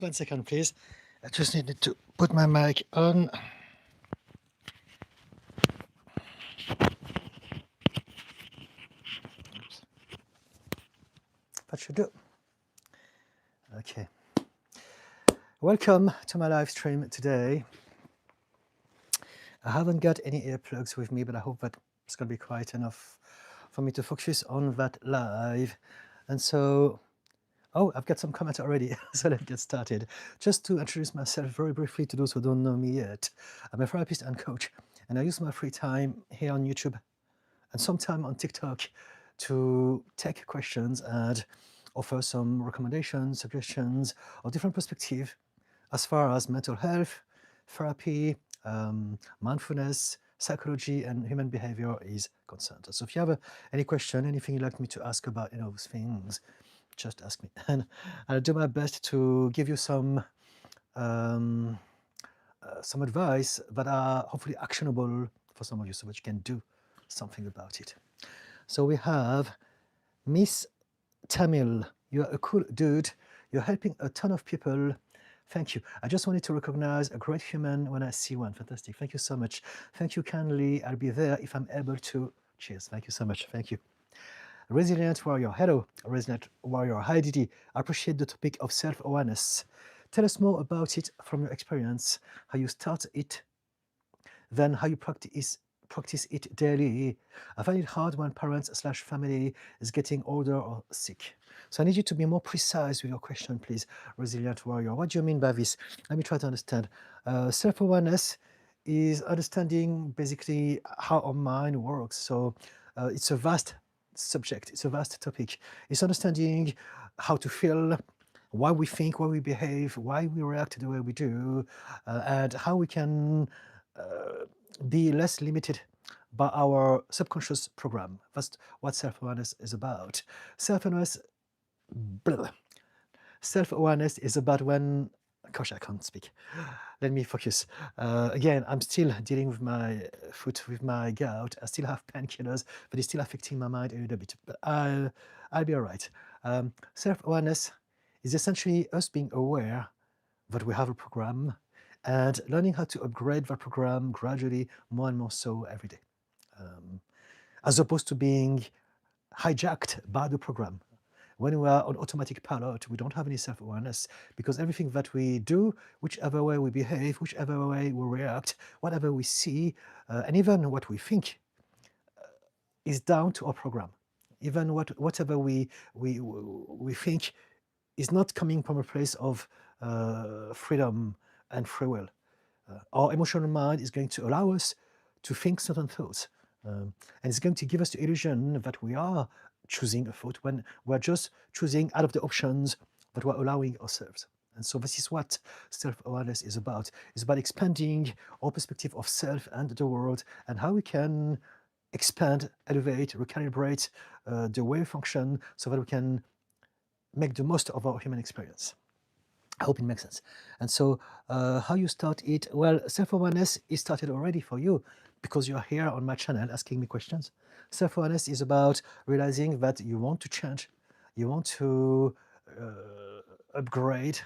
1 second, please. I just needed to put my mic on. Oops. That should do. Okay. Welcome to my live stream today. I haven't got any earplugs with me, but I hope that it's going to be quiet enough for me to focus on that live. And so, oh, I've got some comments already, so let's get started. Just to introduce myself very briefly to those who don't know me yet, I'm a therapist and coach, and I use my free time here on YouTube and sometime on TikTok to take questions and offer some recommendations, suggestions, or different perspectives as far as mental health, therapy, mindfulness, psychology, and human behavior is concerned. So if you have any question, anything you'd like me to ask about those things, just ask me. And I'll do my best to give you some advice that are hopefully actionable for some of you so that you can do something about it. So we have Miss Tamil. You're a cool dude. You're helping a ton of people. Thank you. I just wanted to recognize a great human when I see one. Fantastic. Thank you so much. Thank you kindly. I'll be there if I'm able to. Cheers. Thank you so much. Thank you. Resilient Warrior. Hello, Resilient Warrior. Hi, Didi. I appreciate the topic of self-awareness. Tell us more about it from your experience, how you start it, then how you practice it daily. I find it hard when parents/family is getting older or sick. So I need you to be more precise with your question, please, Resilient Warrior. What do you mean by this? Let me try to understand. Self-awareness is understanding basically how our mind works. So it's a vast subject, it's a vast topic. It's understanding how to feel, why we think, why we behave, why we react the way we do, and how we can be less limited by our subconscious program. That's what self-awareness is about. Self-awareness is about when, gosh, I can't speak. Let me focus. Again, I'm still dealing with my foot, with my gout. I still have painkillers, but it's still affecting my mind a little bit. But I'll be all right. Self-awareness is essentially us being aware that we have a program and learning how to upgrade that program gradually, more and more so every day, as opposed to being hijacked by the program. When we are on automatic pilot, we don't have any self-awareness because everything that we do, whichever way we behave, whichever way we react, whatever we see, and even what we think, is down to our program. Even whatever we think is not coming from a place of freedom and free will. Our emotional mind is going to allow us to think certain thoughts. And it's going to give us the illusion that we are choosing a thought when we're just choosing out of the options that we're allowing ourselves. And so this is what self-awareness is about. It's about expanding our perspective of self and the world and how we can expand, elevate, recalibrate the way we function so that we can make the most of our human experience. I hope it makes sense. And so how you start it? Well, self-awareness is started already for you because you're here on my channel asking me questions. Self-awareness is about realizing that you want to change, you want to upgrade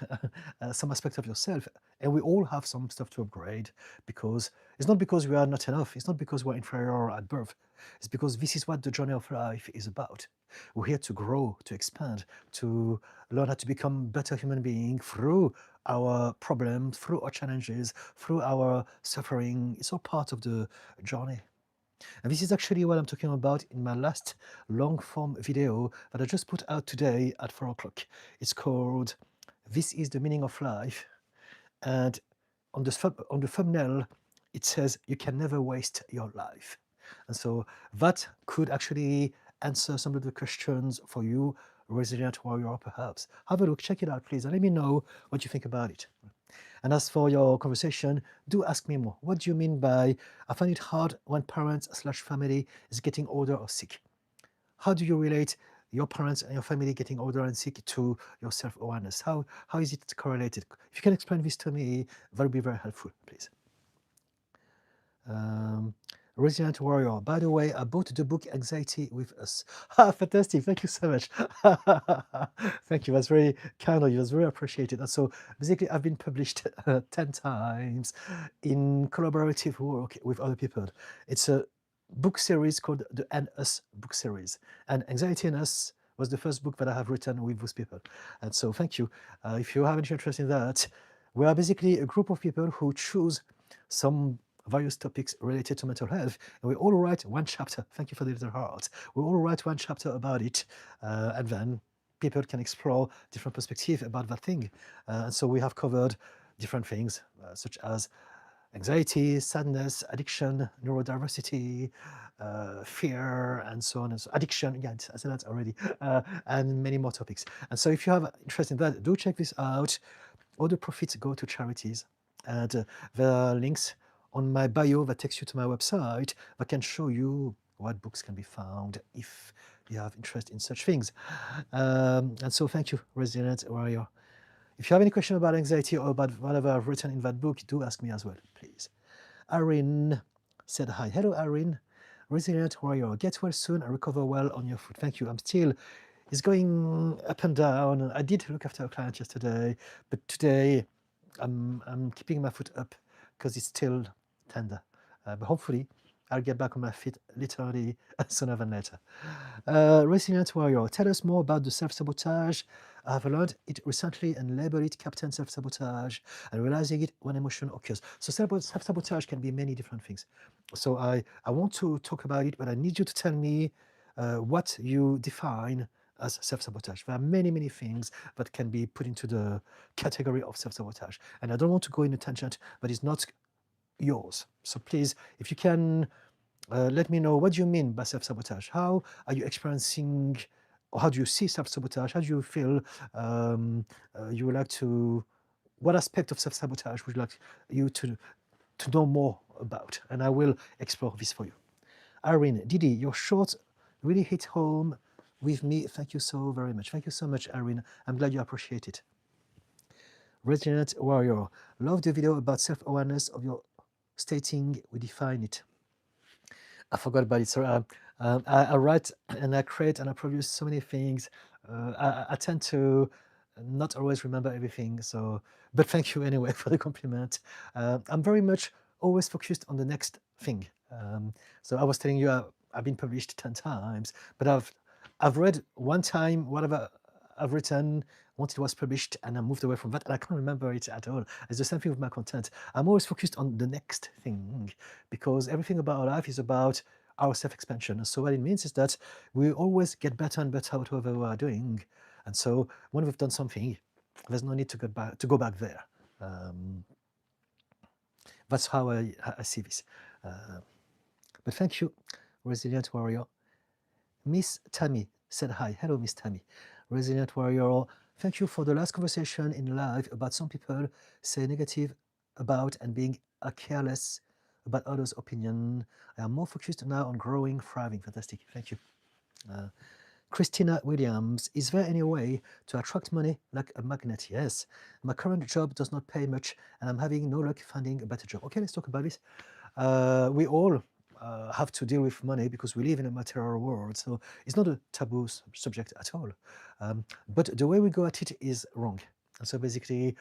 some aspect of yourself. And we all have some stuff to upgrade because it's not because we are not enough, it's not because we're inferior at birth, it's because this is what the journey of life is about. We're here to grow, to expand, to learn how to become better human being through our problems, through our challenges, through our suffering. It's all part of the journey. And this is actually what I'm talking about in my last long form video that I just put out today at 4 o'clock. It's called This is the Meaning of Life. And on the thumbnail, it says, you can never waste your life. And so that could actually answer some of the questions for you, Resilient Warrior, perhaps. Have a look, check it out, please, and let me know what you think about it. And as for your conversation, do ask me more. What do you mean by, I find it hard when parents/family is getting older or sick? How do you relate your parents and your family getting older and sick to your self-awareness? How is it correlated? If you can explain this to me, that would be very helpful, please. Resilient Warrior. By the way, I bought the book Anxiety with Us. Ah, fantastic. Thank you so much. Thank you. That's very kind of you. That's very appreciated. And so basically, I've been published 10 times in collaborative work with other people. It's a book series called the And Us book series. And Anxiety and Us was the first book that I have written with those people. And so thank you. If you have any interest in that, we are basically a group of people who choose some various topics related to mental health, and we all write one chapter. Thank you for the little heart. We all write one chapter about it, and then people can explore different perspectives about that thing. And so we have covered different things, such as anxiety, sadness, addiction, neurodiversity, fear, and so on and so addiction. Yeah, I said that already, and many more topics. And so if you have interest in that, do check this out. All the profits go to charities, and there are links on my bio that takes you to my website that can show you what books can be found if you have interest in such things. And so thank you, Resilient Warrior. If you have any question about anxiety or about whatever I've written in that book, do ask me as well, please. Irene said hi. Hello, Irene. Resilient Warrior. Get well soon and recover well on your foot. Thank you. I'm still, it's going up and down. I did look after a client yesterday, but today I'm keeping my foot up because it's still tender. But hopefully I'll get back on my feet literally sooner than later. Resilient Warrior, tell us more about the self-sabotage. I've learned it recently and labeled it Captain Self-Sabotage and realizing it when emotion occurs. So self-sabotage can be many different things. So I want to talk about it, but I need you to tell me what you define as self-sabotage. There are many, many things that can be put into the category of self-sabotage. And I don't want to go in a tangent, but it's not yours. So please, if you can let me know what do you mean by self-sabotage. How are you experiencing, or how do you see self-sabotage? How do you feel you would like to, what aspect of self-sabotage would you like you to know more about? And I will explore this for you. Irene, Didi, your shorts really hit home with me. Thank you so very much. Thank you so much, Irene. I'm glad you appreciate it. Resilient Warrior, love the video about self-awareness of your stating we define it. I forgot about it. So I write and I create and I produce so many things. I tend to not always remember everything. So, but thank you anyway for the compliment. I'm very much always focused on the next thing. So I was telling you I've been published 10 times, but I've read one time whatever I've written once it was published, and I moved away from that, and I can't remember it at all. It's the same thing with my content. I'm always focused on the next thing because everything about our life is about our self-expansion. So what it means is that we always get better and better at whatever we are doing. And so when we've done something, there's no need to go back there. That's how I see this. But thank you, Resilient Warrior. Miss Tammy said hi. Hello, Miss Tammy. Resilient Warrior, thank you for the last conversation in live about some people say negative about and being careless about others' opinion. I am more focused now on growing, thriving. Fantastic. Thank you. Christina Williams, is there any way to attract money like a magnet? Yes. My current job does not pay much and I'm having no luck finding a better job. Okay, let's talk about this. We all have to deal with money because we live in a material world. So it's not a taboo subject at all. But the way we go at it is wrong. And so basically,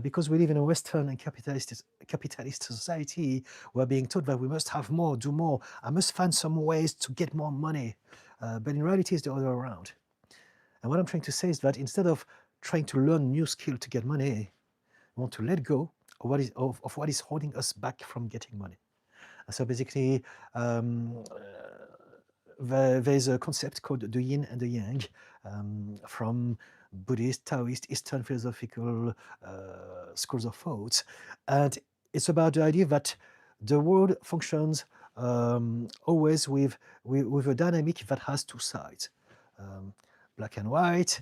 because we live in a Western and capitalist society, we're being taught that we must have more, do more. I must find some ways to get more money. But in reality, it's the other way around. And what I'm trying to say is that instead of trying to learn new skill to get money, we want to let go of what is holding us back from getting money. So basically, there's a concept called the yin and the yang from Buddhist, Taoist, Eastern philosophical schools of thought. And it's about the idea that the world functions always with a dynamic that has two sides, black and white,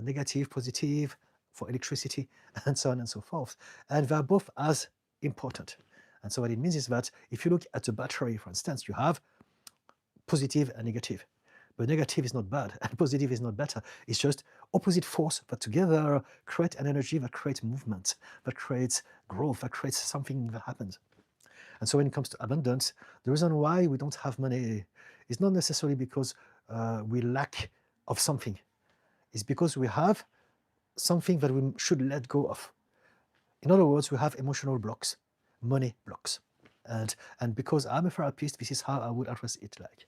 negative, positive, for electricity, and so on and so forth. And they're both as important. And so what it means is that if you look at the battery, for instance, you have positive and negative. But negative is not bad and positive is not better. It's just opposite force that together create an energy that creates movement, that creates growth, that creates something that happens. And so when it comes to abundance, the reason why we don't have money is not necessarily because we lack of something. It's because we have something that we should let go of. In other words, we have emotional blocks, money blocks. And because I'm a therapist, this is how I would address it. Like,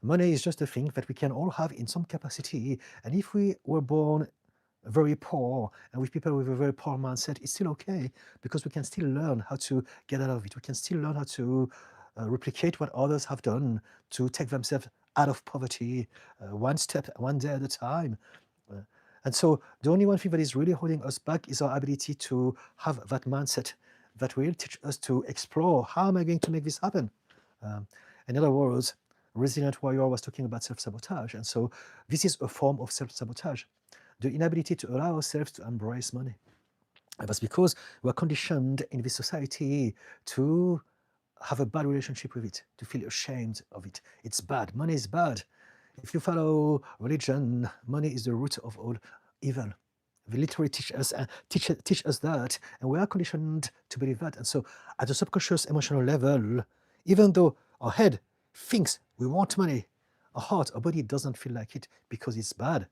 money is just a thing that we can all have in some capacity. And if we were born very poor and with people with a very poor mindset, it's still okay, because we can still learn how to get out of it. We can still learn how to replicate what others have done to take themselves out of poverty, one step, one day at a time. And so the only one thing that is really holding us back is our ability to have that mindset that will teach us to explore, how am I going to make this happen? In other words, Resilient Warrior was talking about self-sabotage. And so this is a form of self-sabotage, the inability to allow ourselves to embrace money. And that's because we're conditioned in this society to have a bad relationship with it, to feel ashamed of it. It's bad. Money is bad. If you follow religion, money is the root of all evil. They literally teach us that, and we are conditioned to believe that. And so at a subconscious emotional level, even though our head thinks we want money, our heart, our body doesn't feel like it because it's bad.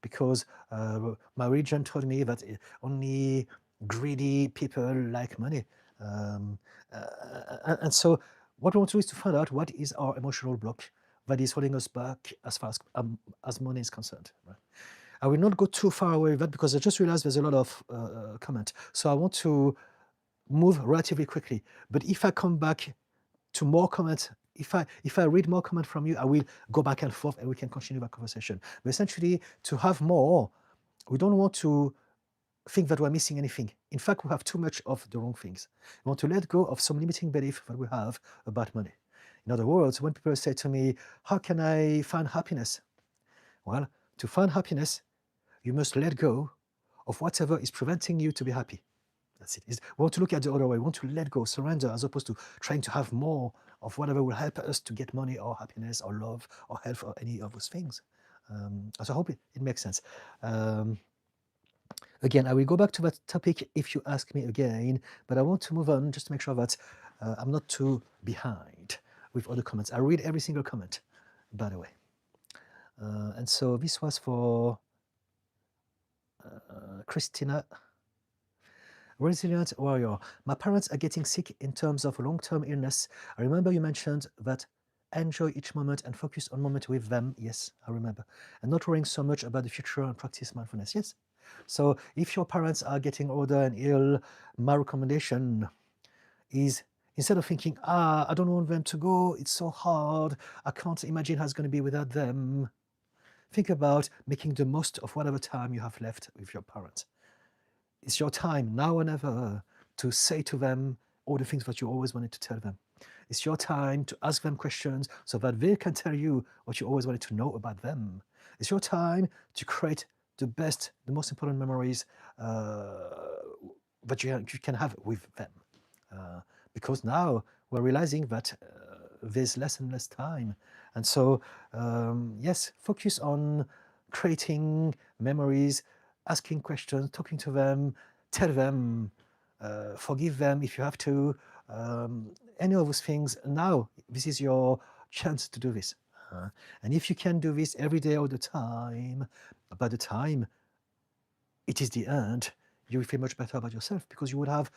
Because my religion told me that only greedy people like money. And so what we want to do is to find out what is our emotional block that is holding us back as far as money is concerned. Right? I will not go too far away with that because I just realized there's a lot of comment. So I want to move relatively quickly. But if I come back to more comments, if I read more comment from you, I will go back and forth and we can continue that conversation. But essentially, to have more, we don't want to think that we're missing anything. In fact, we have too much of the wrong things. We want to let go of some limiting belief that we have about money. In other words, when people say to me, how can I find happiness? Well, to find happiness, you must let go of whatever is preventing you to be happy. That's it. We want to look at the other way. We want to let go, surrender, as opposed to trying to have more of whatever will help us to get money or happiness or love or health or any of those things. So I hope it makes sense. Again, I will go back to that topic if you ask me again, but I want to move on just to make sure that I'm not too behind with other comments. I read every single comment, by the way. And so this was for Christina. Resilient Warrior. My parents are getting sick in terms of long-term illness. I remember you mentioned that enjoy each moment and focus on moment with them. Yes, I remember. And not worrying so much about the future and practice mindfulness. Yes. So if your parents are getting older and ill, my recommendation is, instead of thinking, I don't want them to go, it's so hard, I can't imagine how it's going to be without them, think about making the most of whatever time you have left with your parents. It's your time, now or never, to say to them all the things that you always wanted to tell them. It's your time to ask them questions so that they can tell you what you always wanted to know about them. It's your time to create the best, the most important memories that you can have with them. Because now we're realizing that there's less and less time. And so, yes, focus on creating memories, asking questions, talking to them, tell them, forgive them if you have to, any of those things. Now, this is your chance to do this. And if you can do this every day all the time, by the time it is the end, you will feel much better about yourself because you would have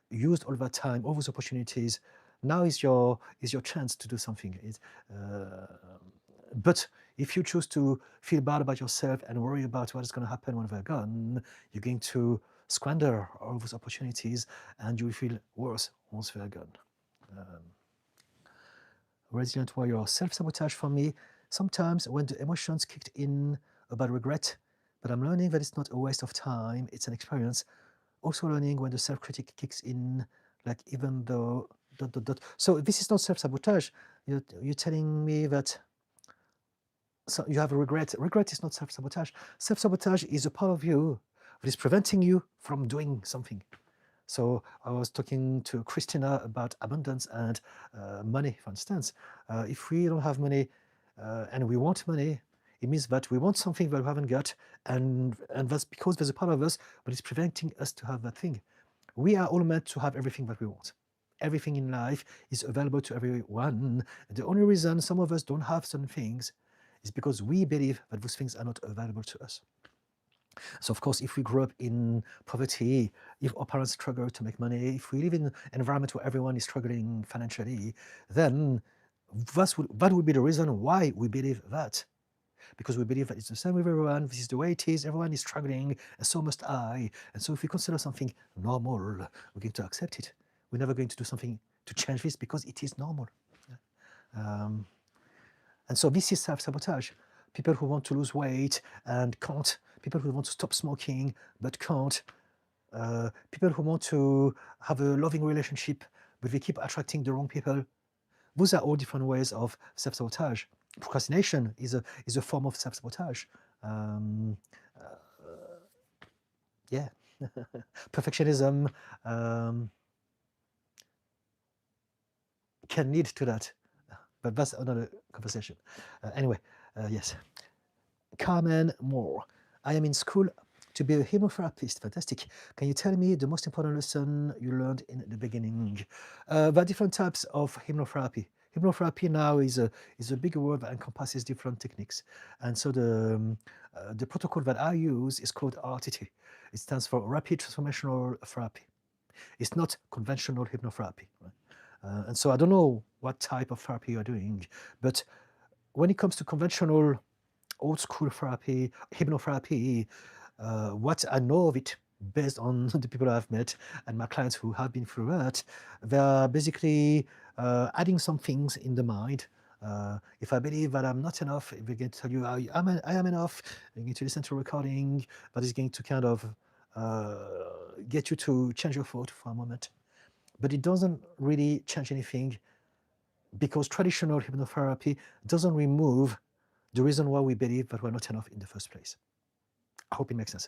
used all that time, all those opportunities. Now is your chance to do something. But if you choose to feel bad about yourself and worry about what is going to happen when they're gone, you're going to squander all those opportunities and you will feel worse once they're gone. Resilient Warrior. Self-sabotage for me, sometimes when the emotions kicked in about regret, but I'm learning that it's not a waste of time, it's an experience. Also learning when the self-critic kicks in, like even though... So this is not self-sabotage. You're telling me that so you have a regret. Regret is not self-sabotage. Self-sabotage is a part of you that is preventing you from doing something. So I was talking to Christina about abundance and money, for instance. If we don't have money and we want money, it means that we want something that we haven't got, and that's because there's a part of us that is preventing us to have that thing. We are all meant to have everything that we want. everything in life is available to everyone. The only reason some of us don't have certain things is because we believe that those things are not available to us. So of course, if we grow up in poverty, if our parents struggle to make money, if we live in an environment where everyone is struggling financially, then that would be the reason why we believe that. Because we believe that it's the same with everyone, this is the way it is, everyone is struggling, and so must I. And so if we consider something normal, we're going to accept it. We're never going to do something to change this because it is normal. And so this is self-sabotage. People who want to lose weight and can't, people who want to stop smoking but can't, people who want to have a loving relationship but they keep attracting the wrong people. Those are all different ways of self-sabotage. Procrastination is a form of self-sabotage. Yeah. Perfectionism can lead to that, but that's another conversation. Anyway, yes. Carmen Moore. I am in school to be a hypnotherapist. Fantastic. Can you tell me the most important lesson you learned in the beginning? There are different types of hypnotherapy. Hypnotherapy now is a big word that encompasses different techniques. And so the protocol that I use is called RTT. It stands for Rapid Transformational Therapy. It's not conventional hypnotherapy. Right? And so I don't know what type of therapy you're doing, but when it comes to conventional old school therapy, hypnotherapy, what I know of it based on the people I've met and my clients who have been through that, they are basically adding some things in the mind. If I believe that I'm not enough, if we get to tell you I am enough, you're going to listen to a recording that is going to kind of get you to change your thought for a moment. But it doesn't really change anything because traditional hypnotherapy doesn't remove the reason why we believe that we're not enough in the first place. I hope it makes sense.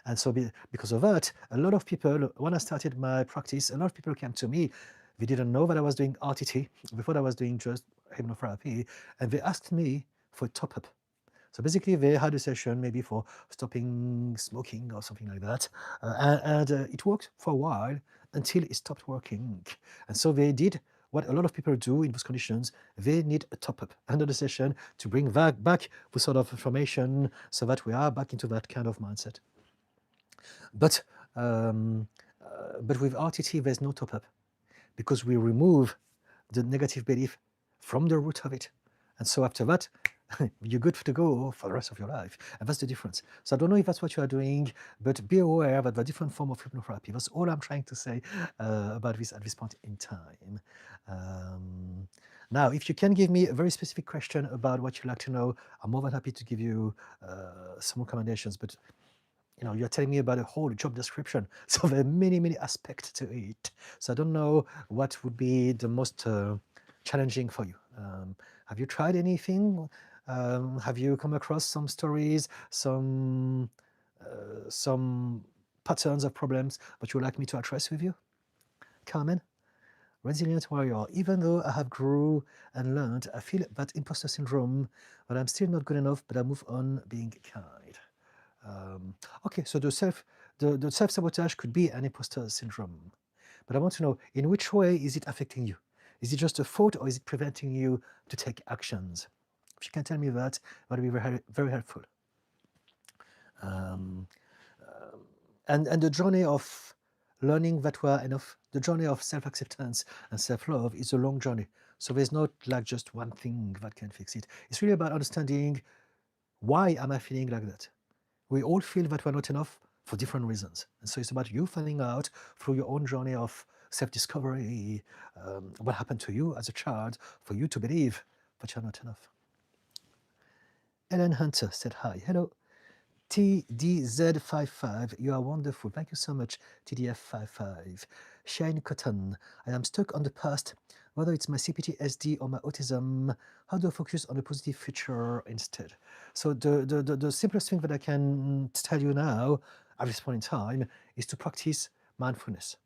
And so because of that, a lot of people, when I started my practice, a lot of people came to me. They didn't know that I was doing RTT. Before I was doing just hypnotherapy. And they asked me for a top-up. So basically, they had a session maybe for stopping smoking or something like that. And it worked for a while until it stopped working. And so they did what a lot of people do in those conditions. They need a top-up, another session to bring back the sort of information so that we are back into that kind of mindset. But with RTT, there's no top-up because we remove the negative belief from the root of it. And so after that, you're good to go for the rest of your life. And that's the difference. So I don't know if that's what you are doing, but be aware that there are different forms of hypnotherapy. That's all I'm trying to say about this at this point in time. Now, if you can give me a very specific question about what you'd like to know, I'm more than happy to give you some recommendations. But you're telling me about a whole job description. So there are many, many aspects to it. So I don't know what would be the most challenging for you. Have you tried anything? Have you come across some stories, some patterns of problems that you would like me to address with you? Carmen? Resilient warrior. Even though I have grew and learned, I feel that imposter syndrome, but I'm still not good enough, but I move on being kind. Okay, so the self-sabotage could be an imposter syndrome. But I want to know, in which way is it affecting you? Is it just a thought or is it preventing you to take actions? If you can tell me that, that would be very, very helpful. And the journey of learning that we are enough, the journey of self-acceptance and self-love is a long journey. So there's not like just one thing that can fix it. It's really about understanding, why am I feeling like that? We all feel that we're not enough for different reasons. And so it's about you finding out through your own journey of self-discovery, what happened to you as a child for you to believe that you're not enough. Ellen Hunter said hi. Hello. TDZ55, you are wonderful. Thank you so much, TDF55. Shane Cotton, I am stuck on the past, whether it's my CPTSD or my autism. How do I focus on a positive future instead? So the simplest thing that I can tell you now at this point in time is to practice mindfulness.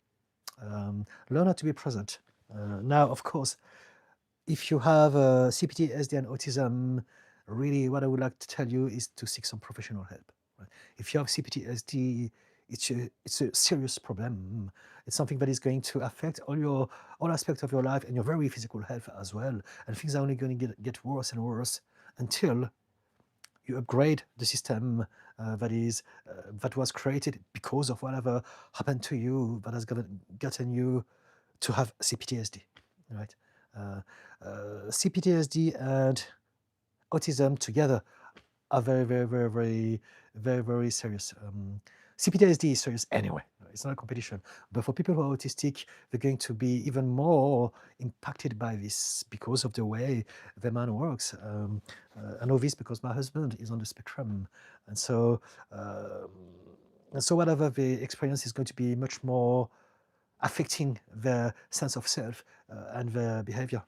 Learn how to be present. Now, of course, if you have CPTSD and autism, really what I would like to tell you is to seek some professional help. Right? If you have CPTSD, it's a serious problem. It's something that is going to affect all aspects of your life and your very physical health as well. And things are only going to get worse and worse until you upgrade the system that was created because of whatever happened to you that has gotten you to have CPTSD, right? CPTSD and autism together are very serious. CPTSD is serious anyway. It's not a competition. But for people who are autistic, they're going to be even more impacted by this because of the way the mind works. I know this because my husband is on the spectrum, and so whatever the experience is going to be much more affecting their sense of self and their behavior.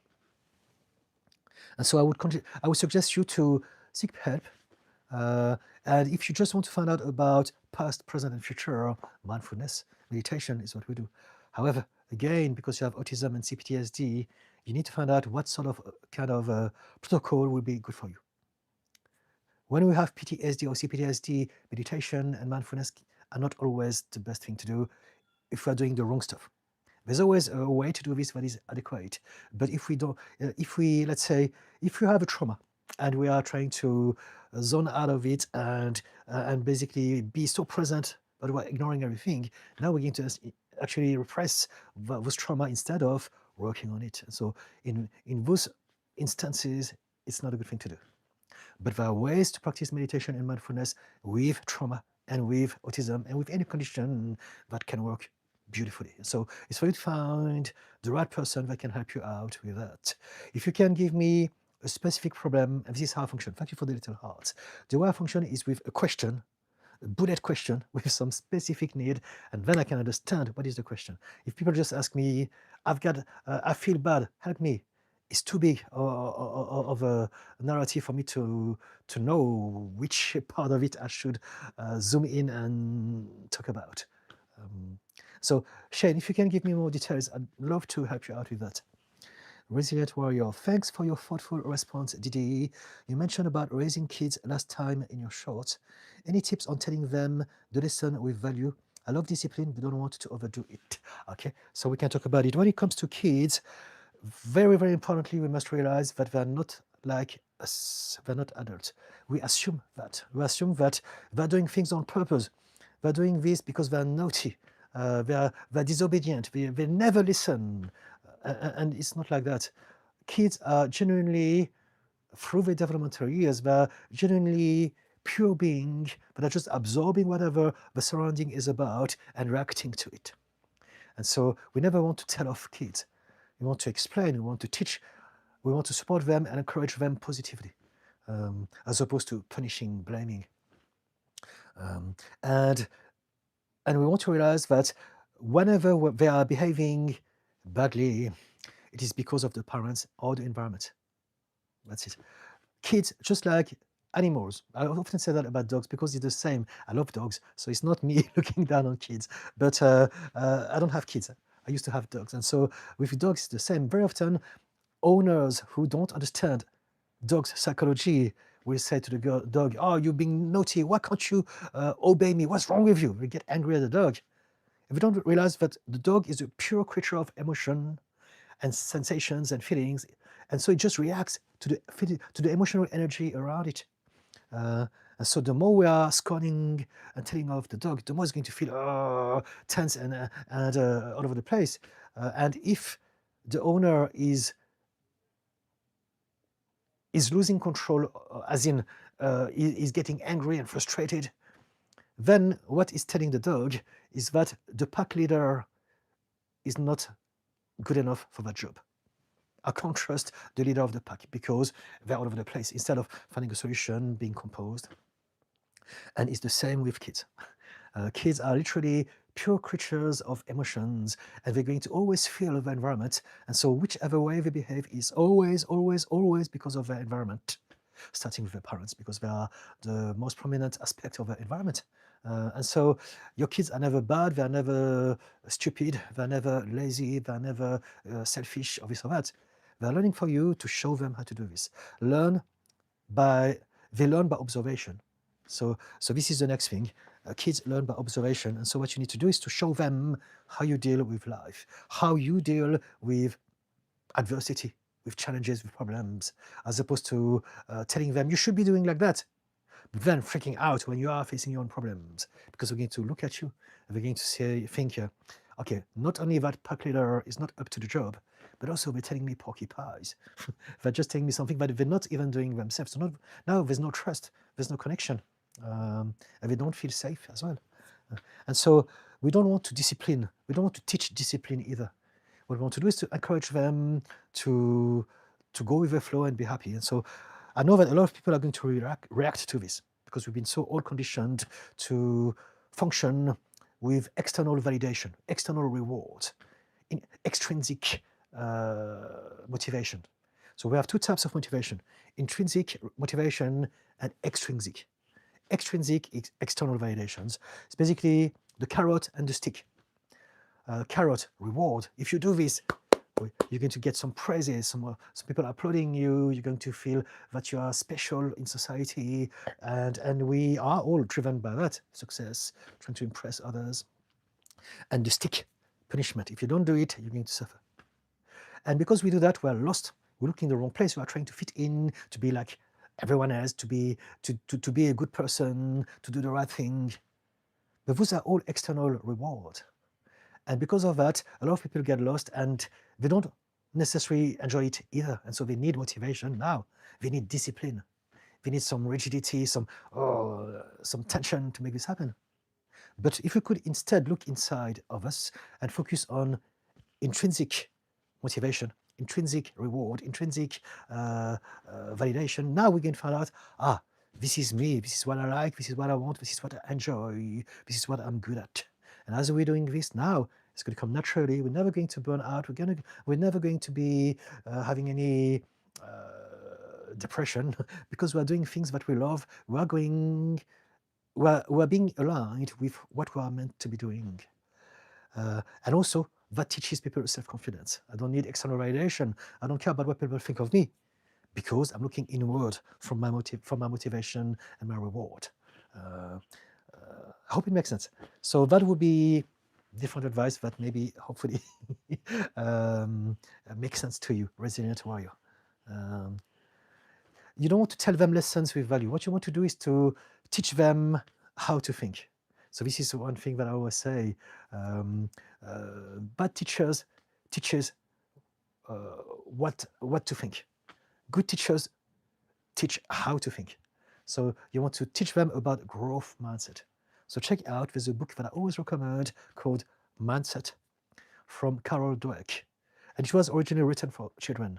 And so I would suggest you to seek help. And if you just want to find out about past, present, and future, mindfulness, meditation is what we do. However, again, because you have autism and CPTSD, you need to find out what sort of kind of protocol will be good for you. When we have PTSD or CPTSD, meditation and mindfulness are not always the best thing to do if we are doing the wrong stuff. There's always a way to do this that is adequate. But if we don't, let's say, if you have a trauma and we are trying to zone out of it and basically be so present, but we're ignoring everything, now we're going to actually repress those trauma instead of working on it. So in those instances, it's not a good thing to do. But there are ways to practice meditation and mindfulness with trauma and with autism and with any condition that can work beautifully. So it's for you to find the right person that can help you out with that. If you can give me a specific problem, and this is how I function. Thank you for the little hearts. The way I function is with a question, a bullet question with some specific need, and then I can understand what is the question. If people just ask me, I feel bad, help me, it's too big of a narrative for me to know which part of it I should zoom in and talk about. So Shane, if you can give me more details, I'd love to help you out with that. Resilient Warrior, thanks for your thoughtful response, Didi. You mentioned about raising kids last time in your short. Any tips on telling them the lesson with value? I love discipline, but don't want to overdo it. Okay, so we can talk about it. When it comes to kids, very, very importantly, we must realize that they're not like us, they're not adults. We assume that. We assume that they're doing things on purpose. They're doing this because they're naughty. They're disobedient. They never listen. And it's not like that. Kids are genuinely, through their developmental years, they're genuinely pure being, but are just absorbing whatever the surrounding is about and reacting to it. And so we never want to tell off kids. We want to explain, we want to teach, we want to support them and encourage them positively, as opposed to punishing, blaming. And we want to realize that whenever they are behaving badly, it is because of the parents or the environment. That's it. Kids, just like animals. I often say that about dogs because it's the same. I love dogs, so it's not me looking down on kids. But I don't have kids. I used to have dogs. And so with dogs, it's the same. Very often, owners who don't understand dog's psychology will say to the dog, oh, you're being naughty. Why can't you obey me? What's wrong with you? We get angry at the dog. If we don't realize that the dog is a pure creature of emotion and sensations and feelings, and so it just reacts to the emotional energy around it. And so the more we are scorning and telling off the dog, the more it's going to feel tense and all over the place. And if the owner is losing control, as in is getting angry and frustrated, then what is telling the dog is that the pack leader is not good enough for that job. I can't trust the leader of the pack because they're all over the place instead of finding a solution, being composed. And it's the same with kids. Kids are literally pure creatures of emotions, and they're going to always feel the environment. And so whichever way they behave is always because of their environment, starting with their parents, because they are the most prominent aspect of their environment. And so your kids are never bad, they're never stupid, they're never lazy, they're never selfish, or this or that. They're learning for you to show them how to do this. They learn by observation. So this is the next thing. Kids learn by observation, and so what you need to do is to show them how you deal with life, how you deal with adversity, with challenges, with problems, as opposed to telling them you should be doing like that, but then freaking out when you are facing your own problems, because we're going to look at you and we're going to think, okay, not only that pack leader is not up to the job, but also they're telling me porky pies. They're just telling me something that they're not even doing themselves. So now there's no trust, there's no connection, and they don't feel safe as well. And so we don't want to discipline. We don't want to teach discipline either. What we want to do is to encourage them to go with the flow and be happy. And so I know that a lot of people are going to react to this, because we've been so all conditioned to function with external validation, external reward, extrinsic motivation. So we have two types of motivation: intrinsic motivation and extrinsic. Extrinsic is external validations. It's basically the carrot and the stick. Carrot, reward. If you do this, you're going to get some praises, some people applauding you, you're going to feel that you are special in society, and we are all driven by that, success, trying to impress others. And the stick, punishment. If you don't do it, you're going to suffer. And because we do that, we're lost. We look in the wrong place. We are trying to fit in, to be like everyone else, to be a good person, to do the right thing. But those are all external reward. And because of that, a lot of people get lost and they don't necessarily enjoy it either. And so they need motivation now. They need discipline. They need some rigidity, some tension to make this happen. But if we could instead look inside of us and focus on intrinsic motivation, intrinsic reward, intrinsic validation, now we can find out, this is me, this is what I like, this is what I want, this is what I enjoy, this is what I'm good at. And as we're doing this now, it's going to come naturally. We're never going to burn out. We're never going to be having any depression, because we're doing things that we love. We're being aligned with what we are meant to be doing. And also, that teaches people self-confidence. I don't need external validation. I don't care about what people think of me, because I'm looking inward from my motivation and my reward. I hope it makes sense. So that would be different advice that maybe, hopefully, makes sense to you, resilient warrior. You don't want to tell them lessons with value. What you want to do is to teach them how to think. So this is one thing that I always say. Bad teachers teaches what to think. Good teachers teach how to think. So you want to teach them about growth mindset. So check out, there's a book that I always recommend called Mindset from Carol Dweck. And it was originally written for children,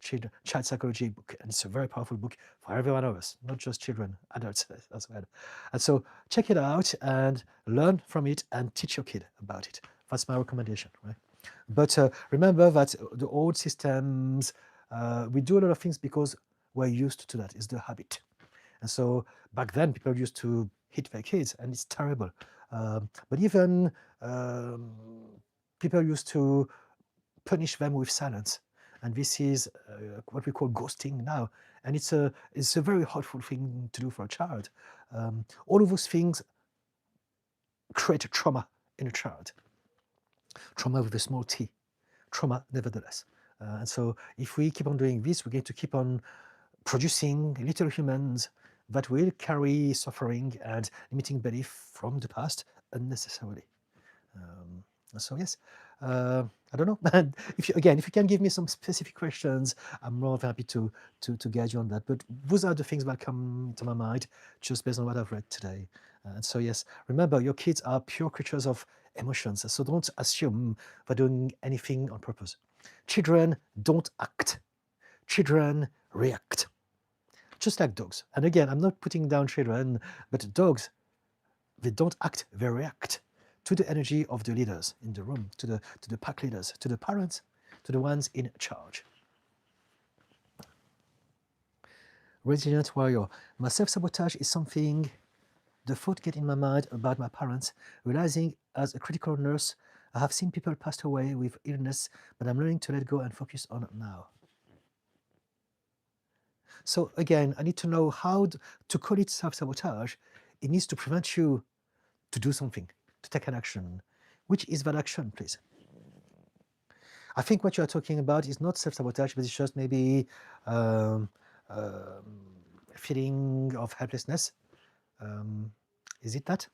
child psychology book. And it's a very powerful book for every one of us, not just children, adults as well. And so check it out and learn from it and teach your kid about it. That's my recommendation, right? But remember that the old systems, we do a lot of things because we're used to that. It's the habit. And so back then, people used to hit their kids, and it's terrible. But even people used to punish them with silence. And this is what we call ghosting now. And it's a very hurtful thing to do for a child. All of those things create a trauma in a child. Trauma with a small t. Trauma, nevertheless. And so if we keep on doing this, we're going to keep on producing little humans that will carry suffering and limiting belief from the past unnecessarily. So yes, I don't know. And if you can give me some specific questions, I'm more than happy to guide you on that. But those are the things that come to my mind just based on what I've read today. And so yes, remember, your kids are pure creatures of emotions. So don't assume they're doing anything on purpose. Children don't act. Children react. Just like dogs. And again, I'm not putting down children, but dogs, they don't act, they react to the energy of the leaders in the room, to the pack leaders, to the parents, to the ones in charge. Resilient warrior. My self-sabotage is something the thought get in my mind about my parents, realizing as a critical nurse, I have seen people pass away with illness, but I'm learning to let go and focus on now. So again, I need to know how to call it self-sabotage it needs to prevent you to do something, to take an action. Which is that action, please? I think what you are talking about is not self-sabotage, but it's just maybe um, feeling of helplessness. Is it that?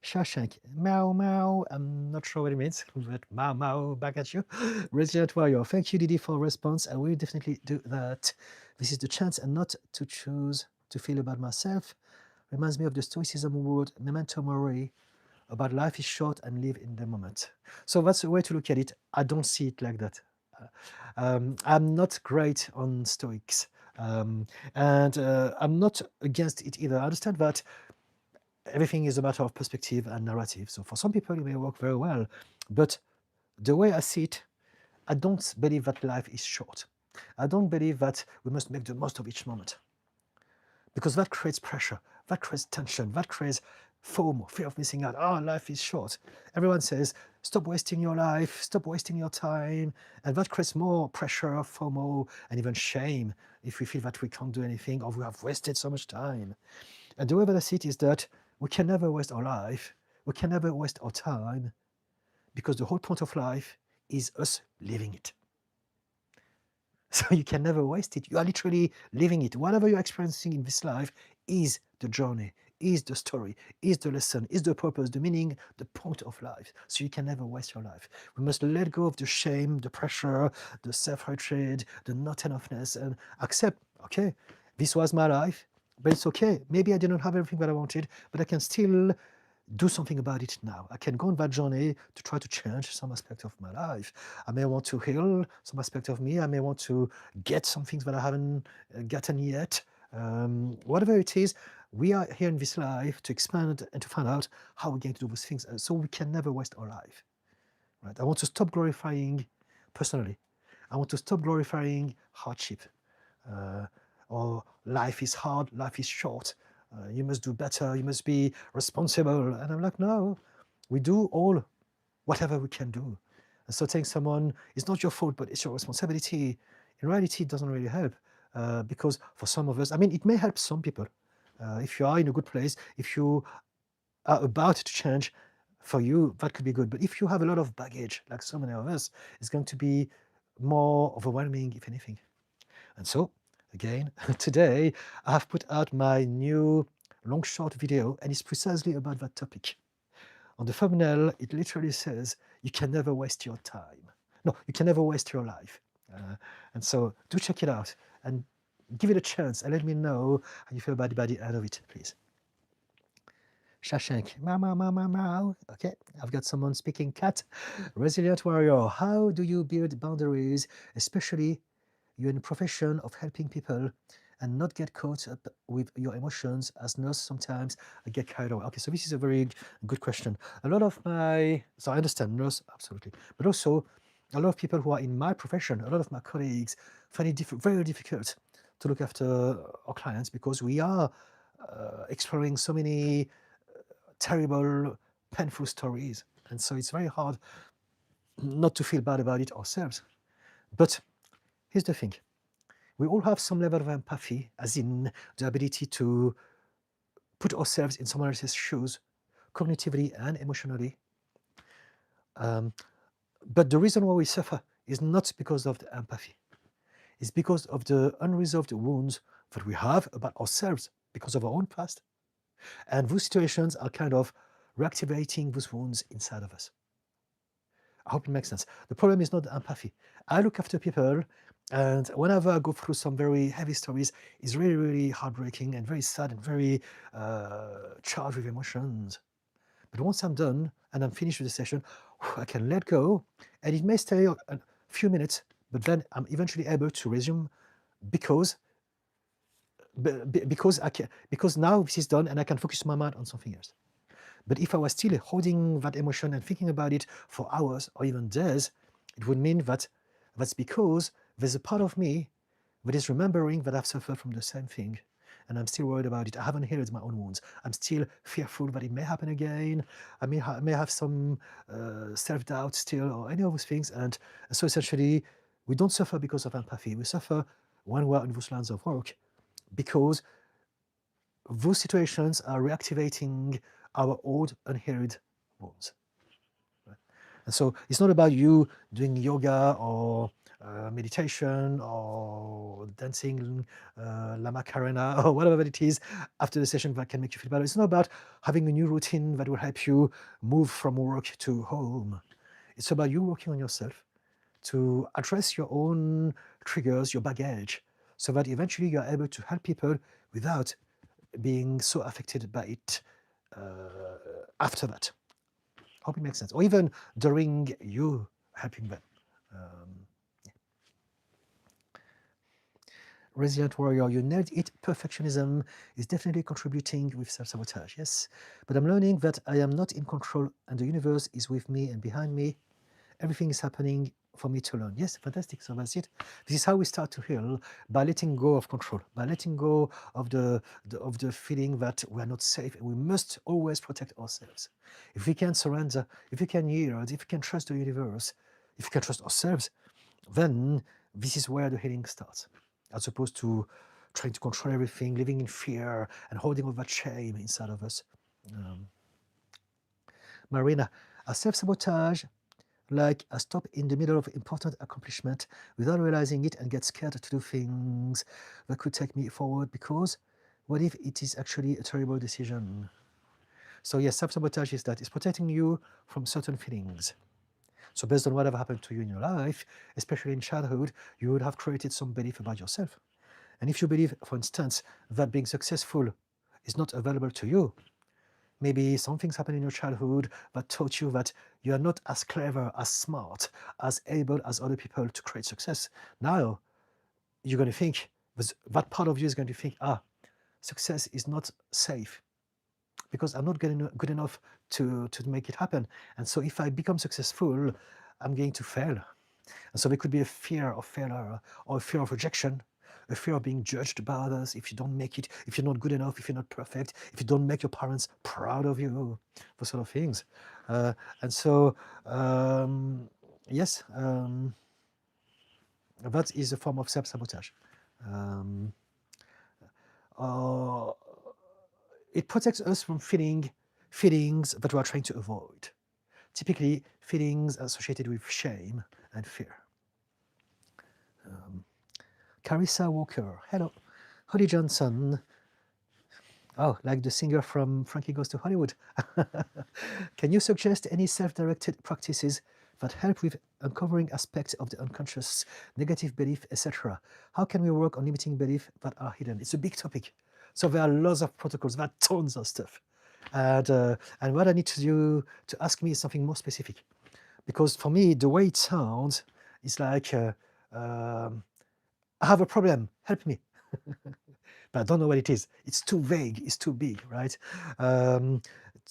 Shawshank, meow meow. I'm not sure what it means, but meow meow back at you. Resident Warrior, thank you, Didi, for a response. I will definitely do that. This is the chance and not to choose to feel about myself. Reminds me of the Stoicism word, memento mori, about life is short and live in the moment. So that's a way to look at it. I don't see it like that. I'm not great on Stoics, and I'm not against it either. I understand that everything is a matter of perspective and narrative. So for some people, it may work very well. But the way I see it, I don't believe that life is short. I don't believe that we must make the most of each moment. Because that creates pressure, that creates tension, that creates FOMO, fear of missing out. Oh, life is short. Everyone says, stop wasting your life, stop wasting your time. And that creates more pressure, FOMO, and even shame if we feel that we can't do anything or we have wasted so much time. And the way that I see it is that we can never waste our life, we can never waste our time, because the whole point of life is us living it. So you can never waste it. You are literally living it. Whatever you're experiencing in this life is the journey, is the story, is the lesson, is the purpose, the meaning, the point of life. So you can never waste your life. We must let go of the shame, the pressure, the self-hatred, the not enoughness, and accept, okay, this was my life, but it's okay. Maybe I didn't have everything that I wanted, but I can still do something about it now. I can go on that journey to try to change some aspect of my life. I may want to heal some aspect of me. I may want to get some things that I haven't gotten yet. Whatever it is, we are here in this life to expand and to find out how we're going to do those things. So we can never waste our life. Right? I want to stop glorifying, personally, I want to stop glorifying hardship. Or life is hard, life is short. You must do better, you must be responsible. And I'm like, no, we do all whatever we can do. And so telling someone, it's not your fault, but it's your responsibility, in reality, it doesn't really help. Because for some of us, I mean, it may help some people. If you are in a good place, if you are about to change, for you, that could be good. But if you have a lot of baggage, like so many of us, it's going to be more overwhelming, if anything. And so, again, today I have put out my new long short video, and it's precisely about that topic. On the thumbnail, it literally says, you can never waste your time. No, you can never waste your life. And so do check it out and give it a chance and let me know how you feel about it by the end of it, please. Shashank, meow, meow, meow, meow, meow. Okay, I've got someone speaking cat. Resilient warrior, how do you build boundaries, especially you're in a profession of helping people and not get caught up with your emotions? As nurse, sometimes I get carried away. Okay, so this is a very good question. A lot of so I understand nurse, absolutely. But also a lot of people who are in my profession, a lot of my colleagues find it very difficult to look after our clients because we are exploring so many terrible, painful stories. And so it's very hard not to feel bad about it ourselves. But here's the thing. We all have some level of empathy, as in the ability to put ourselves in someone else's shoes, cognitively and emotionally. But the reason why we suffer is not because of the empathy. It's because of the unresolved wounds that we have about ourselves because of our own past. And those situations are kind of reactivating those wounds inside of us. I hope it makes sense. The problem is not the empathy. I look after people, and whenever I go through some very heavy stories, it's really heartbreaking and very sad and very charged with emotions. But once I'm done and I'm finished with the session, I can let go, and it may stay a few minutes, but then I'm eventually able to resume because now this is done and I can focus my mind on something else. But if I was still holding that emotion and thinking about it for hours or even days, it would mean that that's because there's a part of me that is remembering that I've suffered from the same thing. And I'm still worried about it. I haven't healed my own wounds. I'm still fearful that it may happen again. I may have some self-doubt still or any of those things. And so essentially, we don't suffer because of empathy. We suffer when we're in those lines of work because those situations are reactivating our old unhealed wounds. And so it's not about you doing yoga or meditation or dancing La Macarena or whatever it is after the session that can make you feel better. It's not about having a new routine that will help you move from work to home. It's about you working on yourself to address your own triggers, your baggage, so that eventually you're able to help people without being so affected by it after that. Hope it makes sense. Or even during you helping them. Resilient warrior, you nailed it. Perfectionism is definitely contributing with self-sabotage, yes. But I'm learning that I am not in control and the universe is with me and behind me. Everything is happening for me to learn. Yes, fantastic. So that's it. This is how we start to heal, by letting go of control, by letting go of the feeling that we are not safe and we must always protect ourselves. If we can surrender, if we can yield, if we can trust the universe, if we can trust ourselves, then this is where the healing starts, as opposed to trying to control everything, living in fear and holding all that shame inside of us. Marina, a self-sabotage like I stop in the middle of important accomplishment without realizing it and get scared to do things that could take me forward because what if it is actually a terrible decision? So yes, self-sabotage is that. It's protecting you from certain feelings. So based on whatever happened to you in your life, especially in childhood, you would have created some belief about yourself. And if you believe, for instance, that being successful is not available to you, maybe something's happened in your childhood that taught you that you are not as clever, as smart, as able as other people to create success. Now, you're going to think, that part of you is going to think, success is not safe because I'm not good enough to make it happen. And so if I become successful, I'm going to fail. And so there could be a fear of failure or a fear of rejection, a fear of being judged by others if you don't make it, if you're not good enough, if you're not perfect, if you don't make your parents proud of you, those sort of things. And so, yes, that is a form of self-sabotage. It protects us from feeling feelings that we are trying to avoid. Typically, feelings associated with shame and fear. Carissa Walker, hello. Holly Johnson, oh, like the singer from Frankie Goes to Hollywood. Can you suggest any self-directed practices that help with uncovering aspects of the unconscious, negative belief, etc.? How can we work on limiting beliefs that are hidden? It's a big topic. So there are lots of protocols, there are tons of stuff. And what I need to do to ask me is something more specific. Because for me, the way it sounds is like, I have a problem, help me. But I don't know what it is. It's too vague, it's too big, right?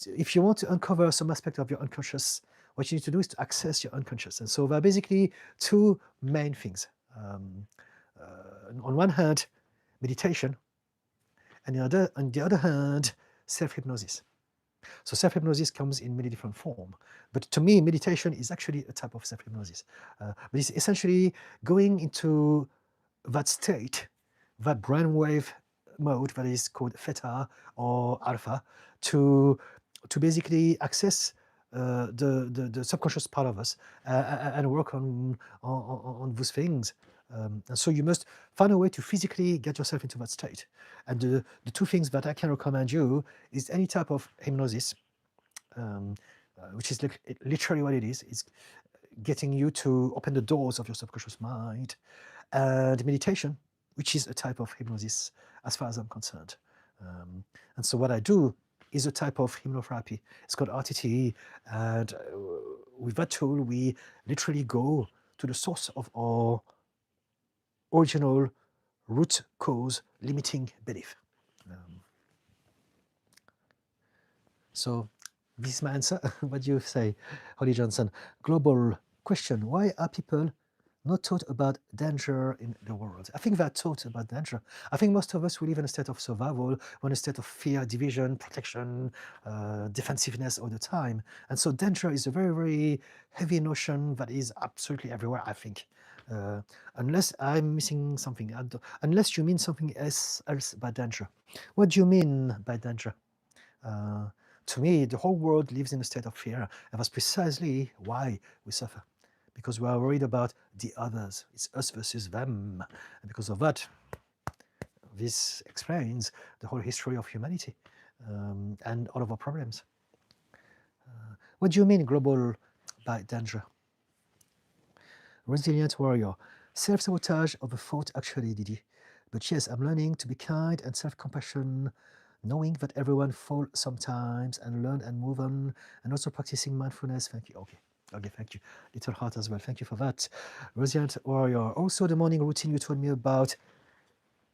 If you want to uncover some aspect of your unconscious, what you need to do is to access your unconscious. And so there are basically two main things. On one hand, meditation, and on the other hand, self-hypnosis. So self-hypnosis comes in many different forms. But to me, meditation is actually a type of self-hypnosis. But it's essentially going into that state, that brainwave mode that is called theta or alpha, to basically access the subconscious part of us and work on those things. And so you must find a way to physically get yourself into that state. And the two things that I can recommend you is any type of hypnosis, which is literally what it is. It's getting you to open the doors of your subconscious mind, and meditation, which is a type of hypnosis as far as I'm concerned. And so what I do is a type of hypnotherapy. It's called RTT, and with that tool, we literally go to the source of our original root cause limiting belief. So this is my answer. What do you say, Holly Johnson? Global question: why are people not taught about danger in the world. I think they're taught about danger. I think most of us, we live in a state of survival, or in a state of fear, division, protection, defensiveness all the time. And so danger is a very, very heavy notion that is absolutely everywhere, I think. Unless I'm missing something, unless you mean something else by danger. What do you mean by danger? To me, the whole world lives in a state of fear, and that's precisely why we suffer, because we are worried about the others. It's us versus them, and because of that, this explains the whole history of humanity and all of our problems. What do you mean global by danger? Resilient warrior. Self-sabotage of a thought actually, Didi. But yes, I'm learning to be kind and self-compassion, knowing that everyone falls sometimes, and learn and move on, and also practicing mindfulness. Thank you. Okay, thank you. Little heart as well. Thank you for that. Resilient warrior. Also, the morning routine you told me about,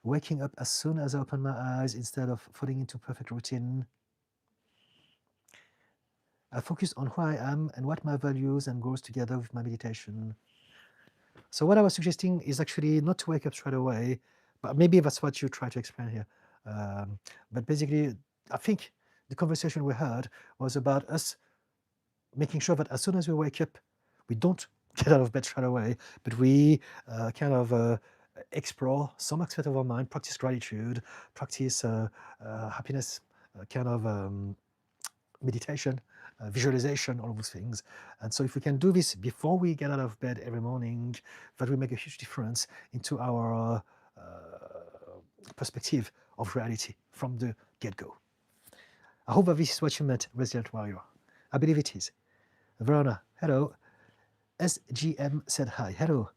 waking up as soon as I open my eyes instead of falling into perfect routine. I focus on who I am and what my values and goals together with my meditation. So what I was suggesting is actually not to wake up straight away, but maybe that's what you try to explain here. But basically, I think the conversation we had was about us making sure that as soon as we wake up, we don't get out of bed straight away, but we explore some aspect of our mind, practice gratitude, practice happiness, meditation, visualization, all of those things. And so if we can do this before we get out of bed every morning, that will make a huge difference into our perspective of reality from the get-go. I hope that this is what you meant, Resilient Warrior. I believe it is. Verona, hello. SGM said hi. Hello,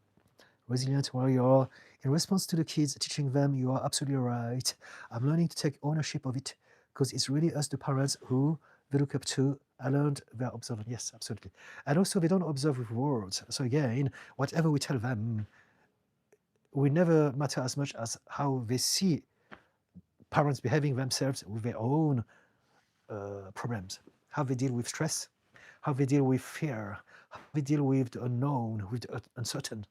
Resilient Warrior. In response to the kids, teaching them, you are absolutely right. I'm learning to take ownership of it because it's really us, the parents, who they look up to. I learned they're observant. Yes, absolutely. And also, they don't observe with words. So again, whatever we tell them will never matter as much as how they see parents behaving themselves with their own problems, how they deal with stress, how they deal with fear, how they deal with the unknown, with the uncertain.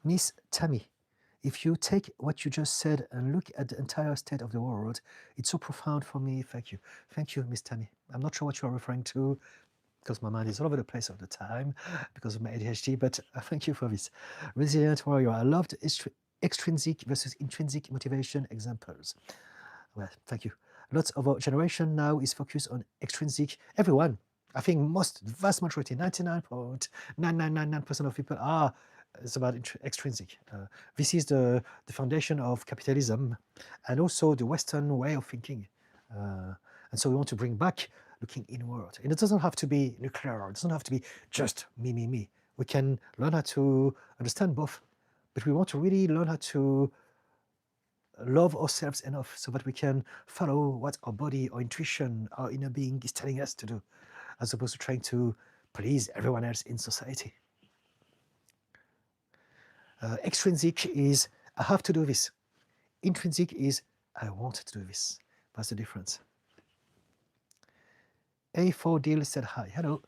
Miss Tammy, if you take what you just said and look at the entire state of the world, it's so profound for me. Thank you. Thank you, Miss Tammy. I'm not sure what you are referring to because my mind is all over the place all the time because of my ADHD, but thank you for this. Resilient warrior, I loved extrinsic versus intrinsic motivation examples. Well, thank you. Lots of our generation now is focused on extrinsic. Everyone, I think vast majority, 99.9999% of people are, it's about extrinsic. This is the foundation of capitalism and also the Western way of thinking. And so we want to bring back looking inward. And it doesn't have to be nuclear. It doesn't have to be just me. We can learn how to understand both, but we want to really learn how to love ourselves enough so that we can follow what our body, our intuition, our inner being is telling us to do, as opposed to trying to please everyone else in society. Extrinsic is, I have to do this. Intrinsic is, I want to do this. That's the difference. A4 Deal said hi. Hello.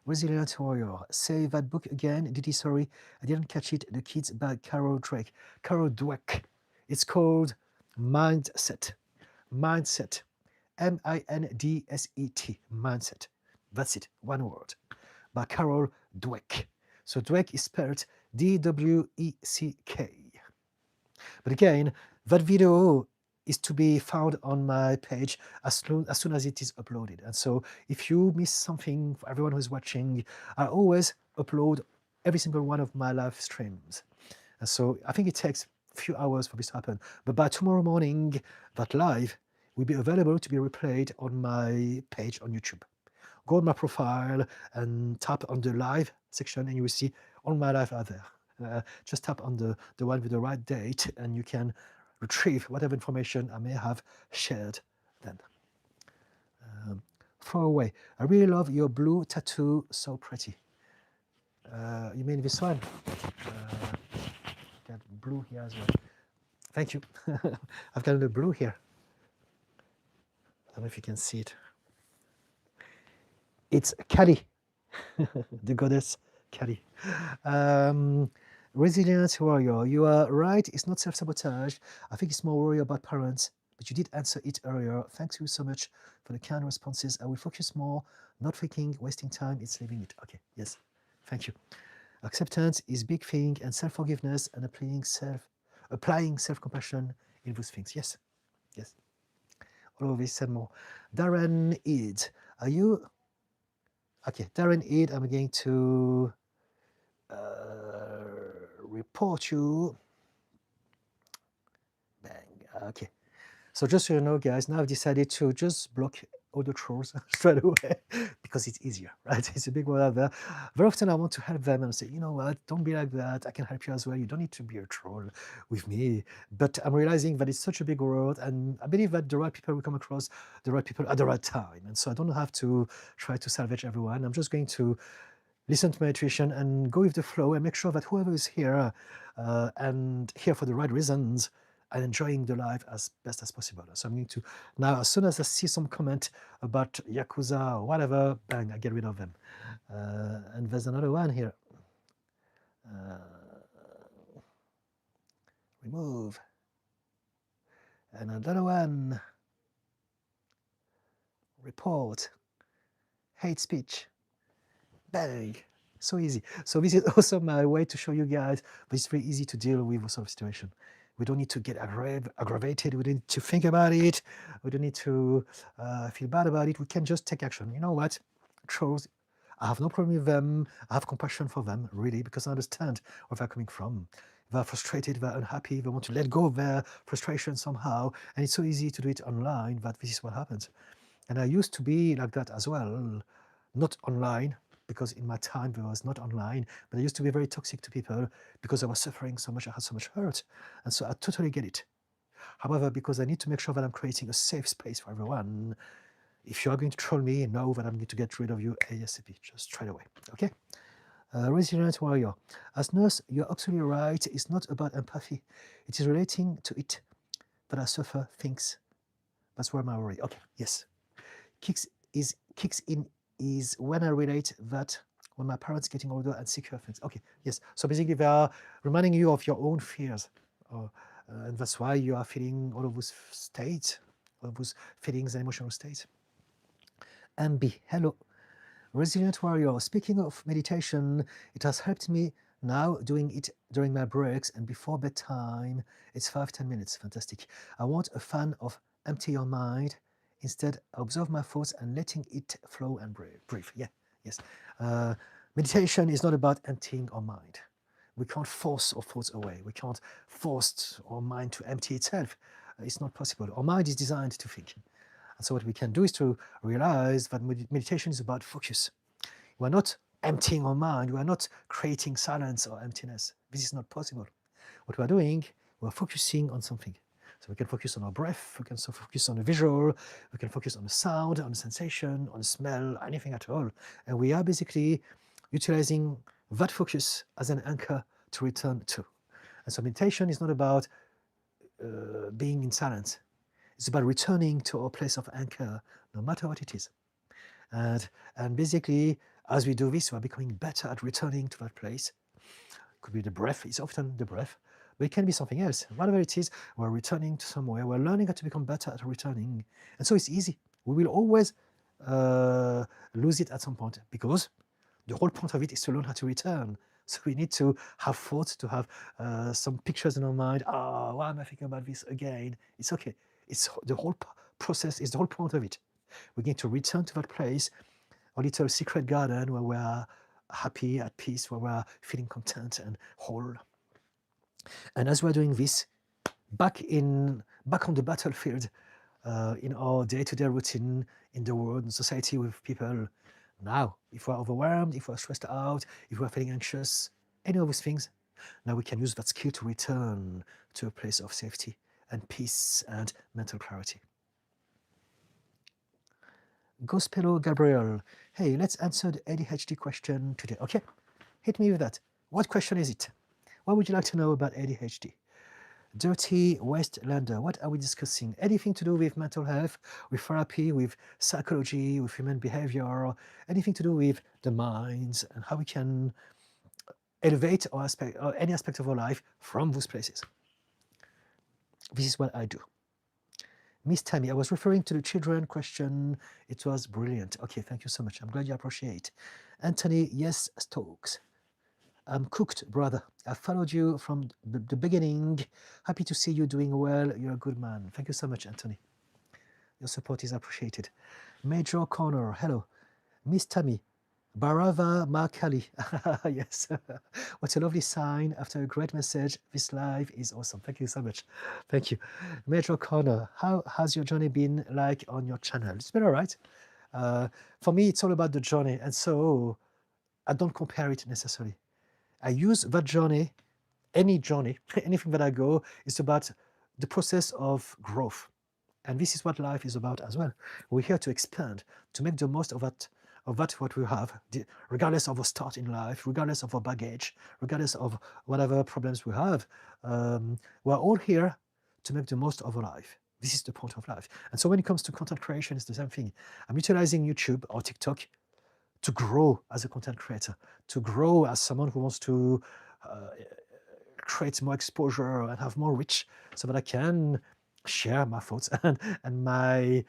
Resilient Warrior. Say that book again. Didi, sorry, I didn't catch it. The Kids by Carol Dweck. Carol Dweck. It's called Mindset. Mindset. M-I-N-D-S-E-T. Mindset. That's it. One word. By Carol Dweck. So Dweck is spelled D-W-E-C-K. But again, that video is to be found on my page as soon as it is uploaded. And so if you miss something, for everyone who's watching, I always upload every single one of my live streams. And so I think it takes a few hours for this to happen. But by tomorrow morning, that live will be available to be replayed on my page on YouTube. Go on my profile and tap on the live section and you will see all my live are there. Just tap on the one with the right date and you can retrieve whatever information I may have shared then. Throw away. I really love your blue tattoo, so pretty. You mean this one? Got blue here as well. Thank you. I've got the blue here. I don't know if you can see it. It's Cali. The goddess Kali. Resilient warrior, you are right, it's not self-sabotage. I think it's more worry about parents, but you did answer it earlier. Thanks you so much for the kind responses. I will focus more, not thinking, wasting time, it's living it. Okay, yes, thank you. Acceptance is big thing, and self-forgiveness and applying self-compassion in those things. Yes, yes. All of this and more. Darren Eid, are you okay? Darren Eid, I'm going to report you. Bang. Okay. So just so you know, guys, now I've decided to just block all the trolls straight away because it's easier, right? It's a big word out there. Very often I want to help them and say, you know what, don't be like that. I can help you as well. You don't need to be a troll with me. But I'm realizing that it's such a big world, and I believe that the right people will come across the right people at the right time. And so I don't have to try to salvage everyone. I'm just going to listen to my intuition and go with the flow and make sure that whoever is here and here for the right reasons and enjoying the life as best as possible. So I'm going to, now as soon as I see some comment about Yakuza or whatever, bang, I get rid of them. And there's another one here. Remove. And another one. Report. Hate speech. Bang. So easy. So this is also my way to show you guys that it's very easy to deal with sort of situation. We don't need to get aggravated. We don't need to think about it. We don't need to feel bad about it. We can just take action. You know what? Trolls, I have no problem with them. I have compassion for them, really, because I understand where they're coming from. They're frustrated, they're unhappy, they want to let go of their frustration somehow. And it's so easy to do it online that this is what happens. And I used to be like that as well, not online, because in my time there was not online, but I used to be very toxic to people because I was suffering so much, I had so much hurt. And so I totally get it. However, because I need to make sure that I'm creating a safe space for everyone, if you are going to troll me, know that I'm going to get rid of you ASAP, just straight away, okay? Resilient warrior. As nurse, you're absolutely right. It's not about empathy. It is relating to it that I suffer things. That's where my worry. Okay, yes. Kicks in is when I relate that when my parents getting older and secure things. Okay, yes. So basically they are reminding you of your own fears. And that's why you are feeling all of those states, all of those feelings and emotional states. MB, hello. Resilient warrior, speaking of meditation, it has helped me now doing it during my breaks and before bedtime. It's 5-10 minutes, fantastic. I want a fan of empty your mind. Instead, observe my thoughts and letting it flow and breathe. Yeah, yes. Meditation is not about emptying our mind. We can't force our thoughts away. We can't force our mind to empty itself. It's not possible. Our mind is designed to think. And so what we can do is to realize that meditation is about focus. We're not emptying our mind. We're not creating silence or emptiness. This is not possible. What we're doing, we're focusing on something. So we can focus on our breath, we can focus on a visual, we can focus on a sound, on a sensation, on a smell, anything at all. And we are basically utilizing that focus as an anchor to return to. And so meditation is not about being in silence. It's about returning to our place of anchor, no matter what it is. And basically, as we do this, we're becoming better at returning to that place. It could be the breath, it's often the breath, but it can be something else. Whatever it is, we're returning to somewhere, we're learning how to become better at returning. And so it's easy. We will always lose it at some point because the whole point of it is to learn how to return. So we need to have thoughts, to have some pictures in our mind. Why am I thinking about this again? It's okay. It's the whole process, is the whole point of it. We need to return to that place, our little secret garden where we are happy, at peace, where we are feeling content and whole. And as we're doing this, back on the battlefield, in our day-to-day routine, in the world, in society with people, now, if we're overwhelmed, if we're stressed out, if we're feeling anxious, any of those things, now we can use that skill to return to a place of safety and peace and mental clarity. Gospelo Gabriel, hey, let's answer the ADHD question today. Okay, hit me with that. What question is it? What would you like to know about ADHD? Dirty Wastelander, what are we discussing? Anything to do with mental health, with therapy, with psychology, with human behavior, anything to do with the minds and how we can elevate our aspect, or any aspect of our life from those places. This is what I do. Miss Tammy, I was referring to the children question. It was brilliant. Okay, thank you so much. I'm glad you appreciate. Anthony, yes, Stokes. I'm cooked, brother. I followed you from the beginning. Happy to see you doing well. You're a good man. Thank you so much, Anthony. Your support is appreciated. Major Connor, hello. Miss Tammy, Barava Markali. Yes. What a lovely sign after a great message. This live is awesome. Thank you so much. Thank you. Major Connor, how has your journey been like on your channel? It's been all right. For me, it's all about the journey. And so I don't compare it necessarily. I use that journey, any journey, anything that I go, is about the process of growth. And this is what life is about as well. We're here to expand, to make the most of that what we have, regardless of our start in life, regardless of our baggage, regardless of whatever problems we have. We're all here to make the most of our life. This is the point of life. And so when it comes to content creation, it's the same thing. I'm utilizing YouTube or TikTok to grow as a content creator, to grow as someone who wants to create more exposure and have more reach so that I can share my thoughts and my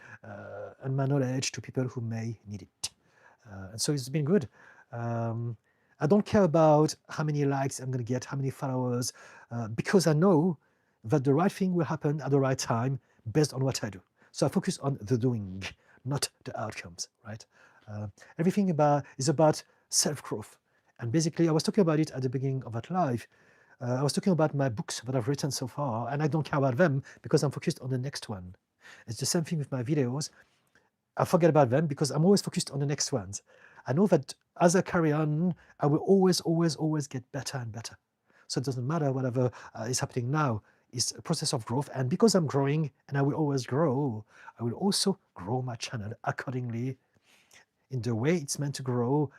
knowledge to people who may need it. And so it's been good. I don't care about how many likes I'm going to get, how many followers, because I know that the right thing will happen at the right time based on what I do. So I focus on the doing, not the outcomes, right? Everything is about self-growth. And basically, I was talking about it at the beginning of that live. I was talking about my books that I've written so far, and I don't care about them because I'm focused on the next one. It's the same thing with my videos. I forget about them because I'm always focused on the next ones. I know that as I carry on, I will always get better and better. So it doesn't matter whatever is happening now. It's a process of growth. And because I'm growing and I will always grow, I will also grow my channel accordingly in the way it's meant to grow,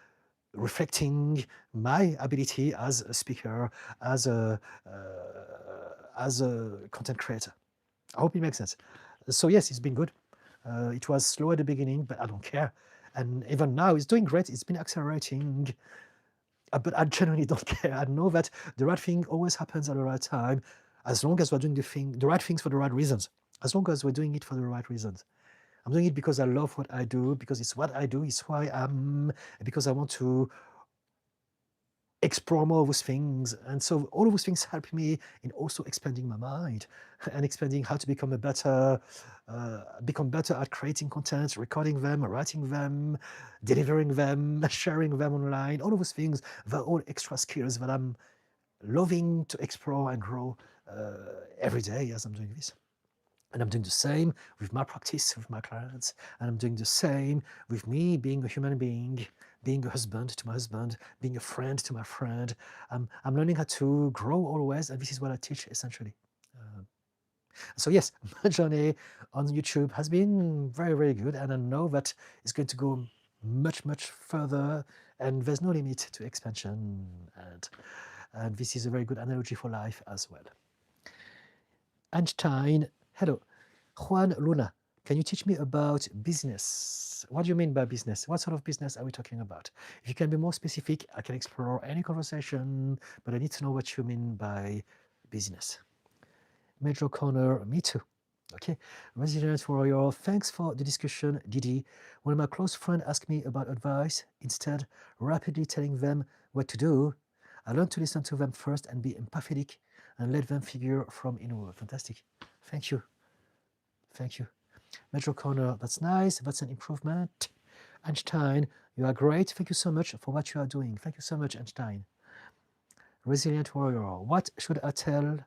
reflecting my ability as a speaker, as a content creator. I hope it makes sense. So yes, it's been good. It was slow at the beginning, but I don't care. And even now, it's doing great. It's been accelerating. But I genuinely don't care. I know that the right thing always happens at the right time, as long as we're doing the right things for the right reasons. As long as we're doing it for the right reasons. I'm doing it because I love what I do, because it's what I do, it's who I am, because I want to explore more of those things. And so all of those things help me in also expanding my mind and expanding how to become better at creating content, recording them, writing them, delivering them, sharing them online. All of those things, they're all extra skills that I'm loving to explore and grow every day as I'm doing this. And I'm doing the same with my practice, with my clients. And I'm doing the same with me being a human being, being a husband to my husband, being a friend to my friend. I'm learning how to grow always, and this is what I teach essentially. So yes, my journey on YouTube has been very good, and I know that it's going to go much further, and there's no limit to expansion. And this is a very good analogy for life as well. Einstein, hello. Juan Luna, can you teach me about business? What do you mean by business? What sort of business are we talking about? If you can be more specific, I can explore any conversation, but I need to know what you mean by business. Major Corner, me too. Okay, Resident Warrior, thanks for the discussion, Didi. When my close friend asked me about advice, instead rapidly telling them what to do, I learned to listen to them first and be empathetic and let them figure from inward. Fantastic. Thank you. Thank you. Major Corner, that's nice. That's an improvement. Einstein, you are great. Thank you so much for what you are doing. Thank you so much, Einstein. Resilient Warrior, what should I tell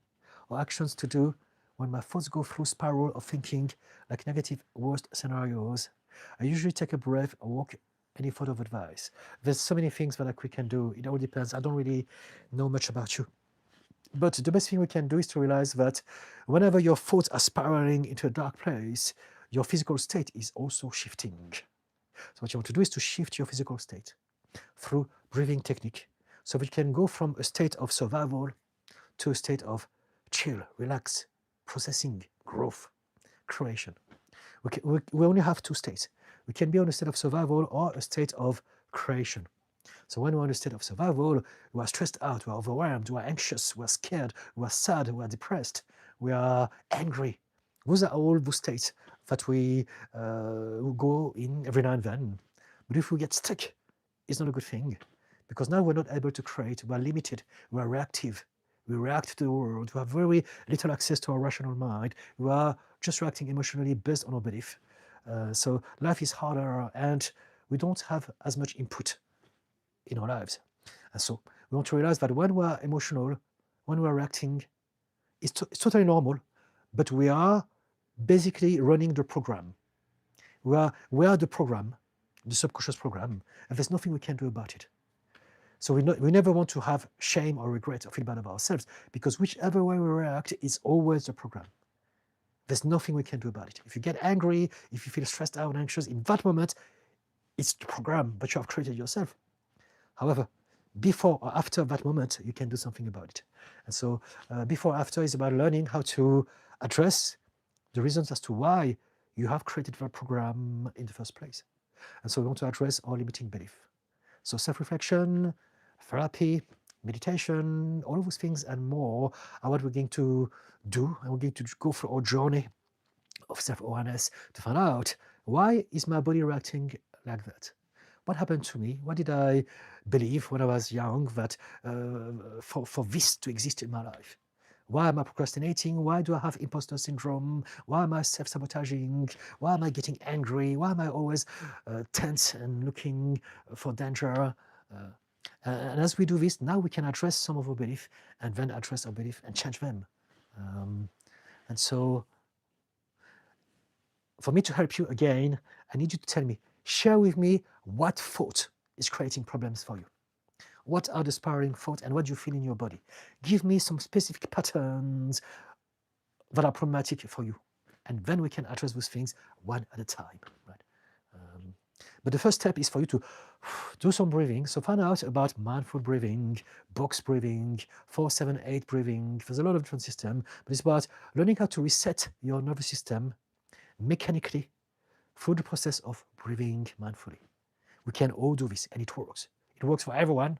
or actions to do when my thoughts go through spiral of thinking like negative worst scenarios? I usually take a breath or walk. Any thought of advice? There's so many things that we can do. It all depends. I don't really know much about you. But the best thing we can do is to realize that whenever your thoughts are spiraling into a dark place, your physical state is also shifting. So what you want to do is to shift your physical state through breathing technique. So we can go from a state of survival to a state of chill, relax, processing, growth, creation. We only have two states. We can be on a state of survival or a state of creation. So when we're in a state of survival, we are stressed out, we are overwhelmed, we are anxious, we are scared, we are sad, we are depressed, we are angry. Those are all those states that we go in every now and then. But if we get stuck, it's not a good thing, because now we're not able to create, we're limited, we're reactive. We react to the world, we have very little access to our rational mind, we are just reacting emotionally based on our belief. So life is harder and we don't have as much input in our lives. And so we want to realize that when we're emotional, when we're reacting, it's totally normal, but we are basically running the program. We are the program, the subconscious program, and there's nothing we can do about it. So we never want to have shame or regret or feel bad about ourselves, because whichever way we react is always the program. There's nothing we can do about it. If you get angry, if you feel stressed out and anxious, in that moment, it's the program that you have created yourself. However, before or after that moment, you can do something about it. And so before or after is about learning how to address the reasons as to why you have created that program in the first place. And so we want to address our limiting belief. So self-reflection, therapy, meditation, all of those things and more are what we're going to do. And we're going to go through our journey of self-awareness to find out, why is my body reacting like that? What happened to me? What did I believe when I was young that for this to exist in my life? Why am I procrastinating? Why do I have imposter syndrome? Why am I self-sabotaging? Why am I getting angry? Why am I always tense and looking for danger? And as we do this, now we can address some of our belief and then address our belief and change them. And so for me to help you again, I need you to tell me, share with me what thought is creating problems for you. What are the spiraling thoughts and what do you feel in your body? Give me some specific patterns that are problematic for you. And then we can address those things one at a time. Right? But the first step is for you to do some breathing. So find out about mindful breathing, box breathing, 4-7-8 breathing. There's a lot of different systems, but it's about learning how to reset your nervous system mechanically through the process of breathing mindfully. We can all do this and it works. It works for everyone,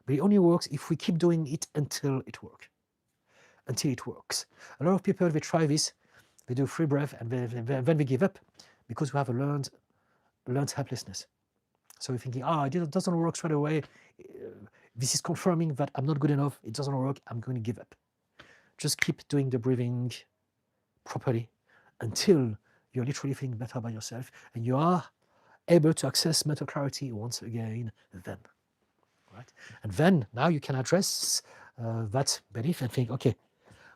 but it only works if we keep doing it until it works. Until it works. A lot of people, they try this, they do free breath and then they give up because we have a learned helplessness. So we're thinking, it doesn't work straight away. This is confirming that I'm not good enough. It doesn't work. I'm going to give up. Just keep doing the breathing properly until you're literally feeling better by yourself and you are able to access mental clarity once again then. Right? And then now you can address that belief and think, okay,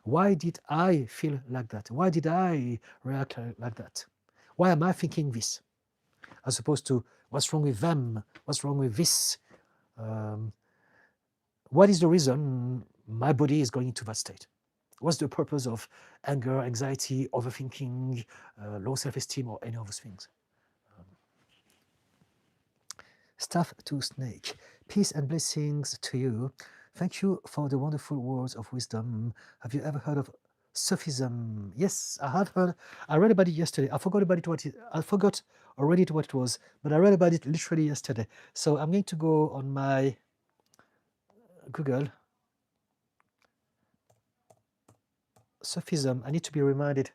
why did I feel like that? Why did I react like that? Why am I thinking this? As opposed to what's wrong with them? What's wrong with this? What is the reason my body is going into that state? What's the purpose of anger, anxiety, overthinking, low self-esteem, or any of those things? Staff to Snake, peace and blessings to you. Thank you for the wonderful words of wisdom. Have you ever heard of Sufism? Yes, I have heard. I read about it yesterday. I forgot already what it was, but I read about it literally yesterday. So I'm going to go on my Google. Sufism, I need to be reminded,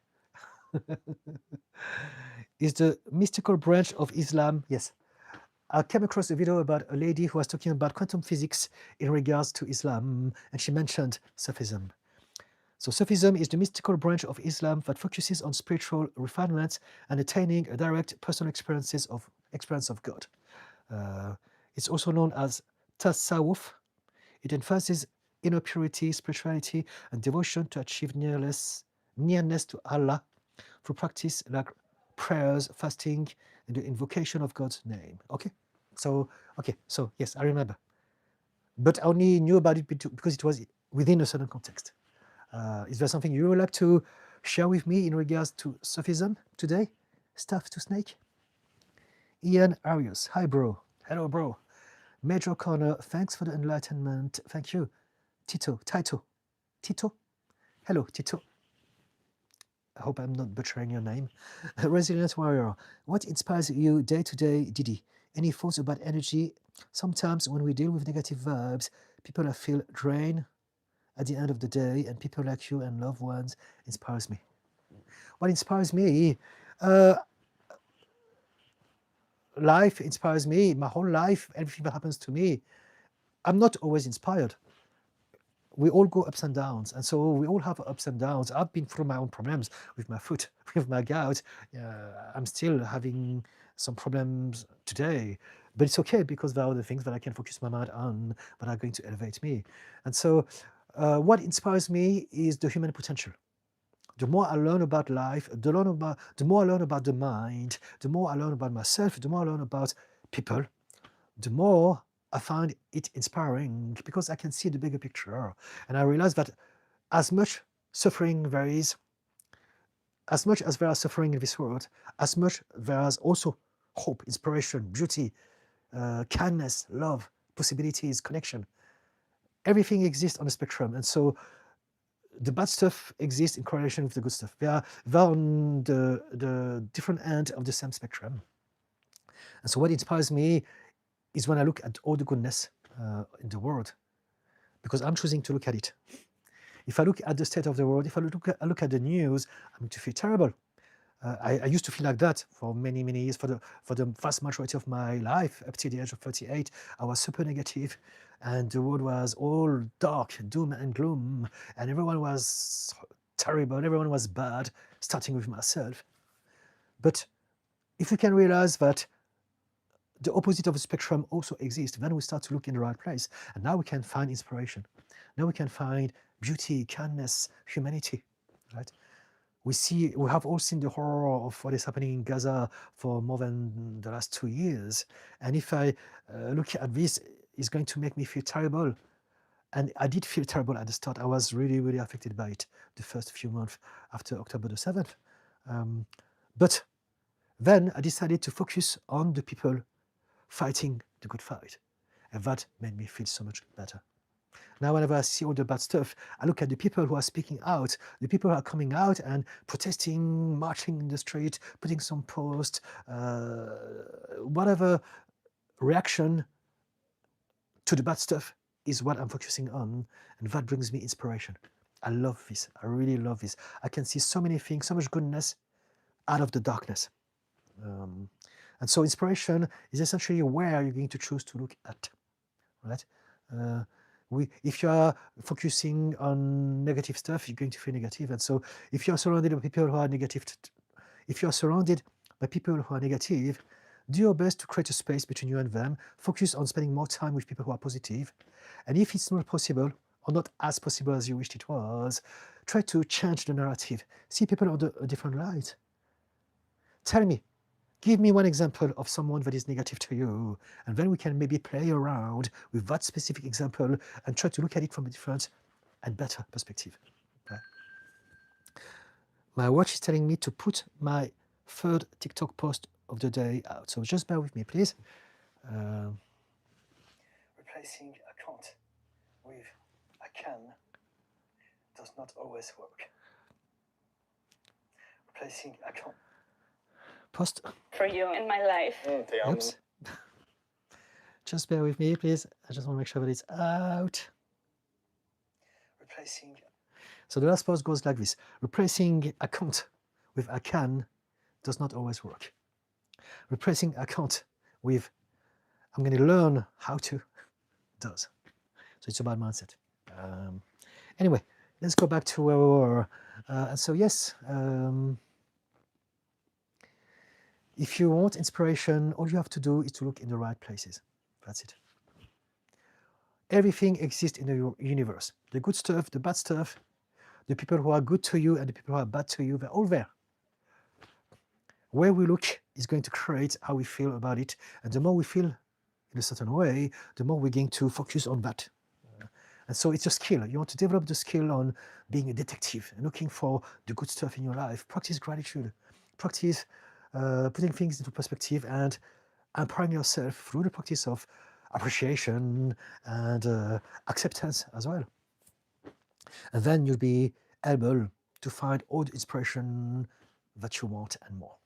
is the mystical branch of Islam. Yes. I came across a video about a lady who was talking about quantum physics in regards to Islam, and she mentioned Sufism. So Sufism is the mystical branch of Islam that focuses on spiritual refinement and attaining a direct personal experience of God. It's also known as Tasawwuf. It emphasizes inner purity, spirituality, and devotion to achieve nearness to Allah through practice like prayers, fasting, and the invocation of God's name. So yes, I remember. But I only knew about it because it was within a certain context. Is there something you would like to share with me in regards to Sufism today? Staff to Snake? Ian Arias, hi bro. Hello bro. Major Connor, thanks for the enlightenment. Thank you. Tito. Hello, Tito. I hope I'm not butchering your name. Resilient warrior. What inspires you day to day, Didi? Any thoughts about energy? Sometimes when we deal with negative vibes, people feel drained at the end of the day, and people like you and loved ones inspires me. What inspires me? Uh, Life inspires me. My whole life, everything that happens to me, I'm not always inspired. We all go ups and downs, and so we all have ups and downs. I've been through my own problems with my foot, with my gout. I'm still having some problems today, but it's okay because there are other things that I can focus my mind on that are going to elevate me. And so, what inspires me is the human potential. The more I learn about life, the more I learn about the mind, the more I learn about myself, the more I learn about people, the more I find it inspiring because I can see the bigger picture. And I realize that as much suffering there is, as much as there is suffering in this world, as much there is also hope, inspiration, beauty, kindness, love, possibilities, connection. Everything exists on the spectrum. And so the bad stuff exists in correlation with the good stuff. They are on the different end of the same spectrum. And so what inspires me is when I look at all the goodness in the world, because I'm choosing to look at it. If I look at the state of the world, if I look at the news, I'm going to feel terrible. I used to feel like that for many, many years. For the vast majority of my life, up to the age of 38, I was super negative, and the world was all dark, doom and gloom, and everyone was terrible, everyone was bad, starting with myself. But if we can realize that the opposite of the spectrum also exists, then we start to look in the right place, and now we can find inspiration. Now we can find beauty, kindness, humanity, right? We have all seen the horror of what is happening in Gaza for more than the last 2 years. And if I look at this, it's going to make me feel terrible. And I did feel terrible at the start. I was really, really affected by it the first few months after October the 7th. But then I decided to focus on the people fighting the good fight. And that made me feel so much better. Now, whenever I see all the bad stuff, I look at the people who are speaking out, the people who are coming out and protesting, marching in the street, putting some post, whatever reaction to the bad stuff is what I'm focusing on, and that brings me inspiration. I love this. I really love this. I can see so many things, so much goodness out of the darkness. And so inspiration is essentially where you're going to choose to look at, right? If you are focusing on negative stuff, you're going to feel negative. And so if you're surrounded by people who are negative, if you're surrounded by people who are negative, do your best to create a space between you and them. Focus on spending more time with people who are positive. And if it's not possible, or not as possible as you wished it was, try to change the narrative. See people under a different light. Tell me, give me one example of someone that is negative to you, and then we can maybe play around with that specific example and try to look at it from a different and better perspective. Okay. My watch is telling me to put my third TikTok post of the day out, so just bear with me, please. Replacing a can't with a can does not always work. Replacing a can't. Post for you in my life. Oops. Just bear with me, please. I just want to make sure that it's out. Replacing. So the last post goes like this. Replacing a can't with a can does not always work. Replacing a can't with I'm going to learn how to does. So it's about mindset. Anyway, let's go back to where we were. And so yes, if you want inspiration, all you have to do is to look in the right places. That's it. Everything exists in the universe. The good stuff, the bad stuff, the people who are good to you and the people who are bad to you, they're all there. Where we look is going to create how we feel about it. And the more we feel in a certain way, the more we're going to focus on that. And so it's a skill. You want to develop the skill on being a detective and looking for the good stuff in your life. Practice gratitude. Practice putting things into perspective and empowering yourself through the practice of appreciation and acceptance as well. And then you'll be able to find all the inspiration that you want and more.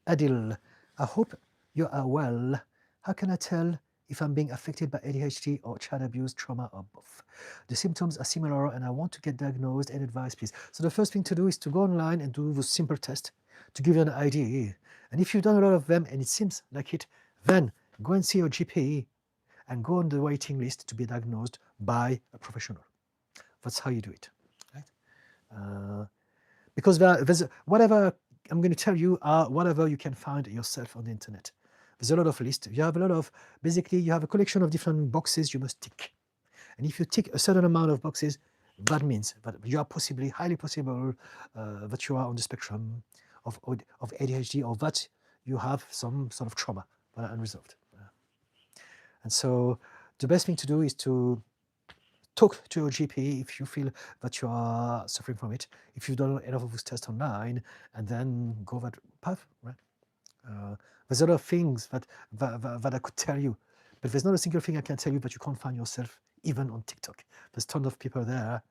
Adil, I hope you are well. How can I tell if I'm being affected by ADHD or child abuse, trauma, or both? The symptoms are similar and I want to get diagnosed and advice, please. So the first thing to do is to go online and do the simple test to give you an idea. And if you've done a lot of them and it seems like it, then go and see your GP and go on the waiting list to be diagnosed by a professional. That's how you do it, right? Because there's whatever I'm going to tell you are whatever you can find yourself on the internet. There's a lot of lists. You have a lot of, basically, you have a collection of different boxes you must tick. And if you tick a certain amount of boxes, that means that you are possibly, highly possible, that you are on the spectrum of ADHD, or that you have some sort of trauma that are unresolved. And so the best thing to do is to talk to your GP if you feel that you are suffering from it, if you've done enough of those tests online, and then go that path, right? There's a lot of things that I could tell you, but there's not a single thing I can tell you that you can't find yourself even on TikTok. There's tons of people there,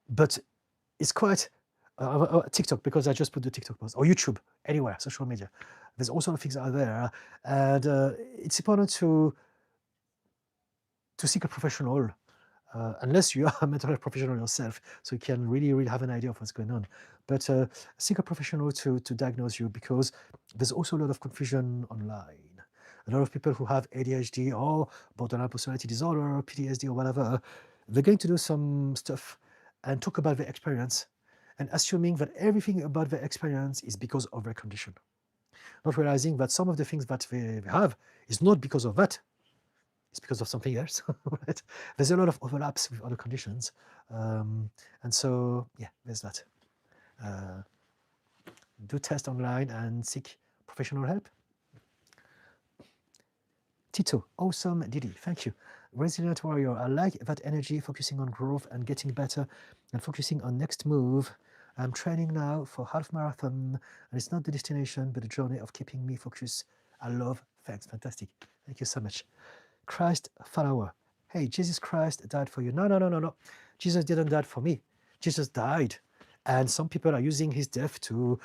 but it's quite TikTok, because I just put the TikTok post, or YouTube, anywhere, social media. There's all sorts of things out there, and it's important to seek a professional, unless you are a mental health professional yourself, so you can really have an idea of what's going on. But seek a professional to diagnose you, because there's also a lot of confusion online. A lot of people who have ADHD or borderline personality disorder or PTSD or whatever, they're going to do some stuff and talk about their experience, and assuming that everything about their experience is because of their condition, not realizing that some of the things that they have is not because of that. It's because of something else, right? There's a lot of overlaps with other conditions. And so, yeah, there's that. Do test online and seek professional help. Tito, awesome, Didi, thank you. Resilient warrior, I like that energy, focusing on growth and getting better and focusing on next move. I'm training now for half marathon, and it's not the destination, but the journey of keeping me focused. I love, thanks, fantastic. Thank you so much. Christ follower. Hey, Jesus Christ died for you. No. Jesus didn't die for me. Jesus died. And some people are using his death to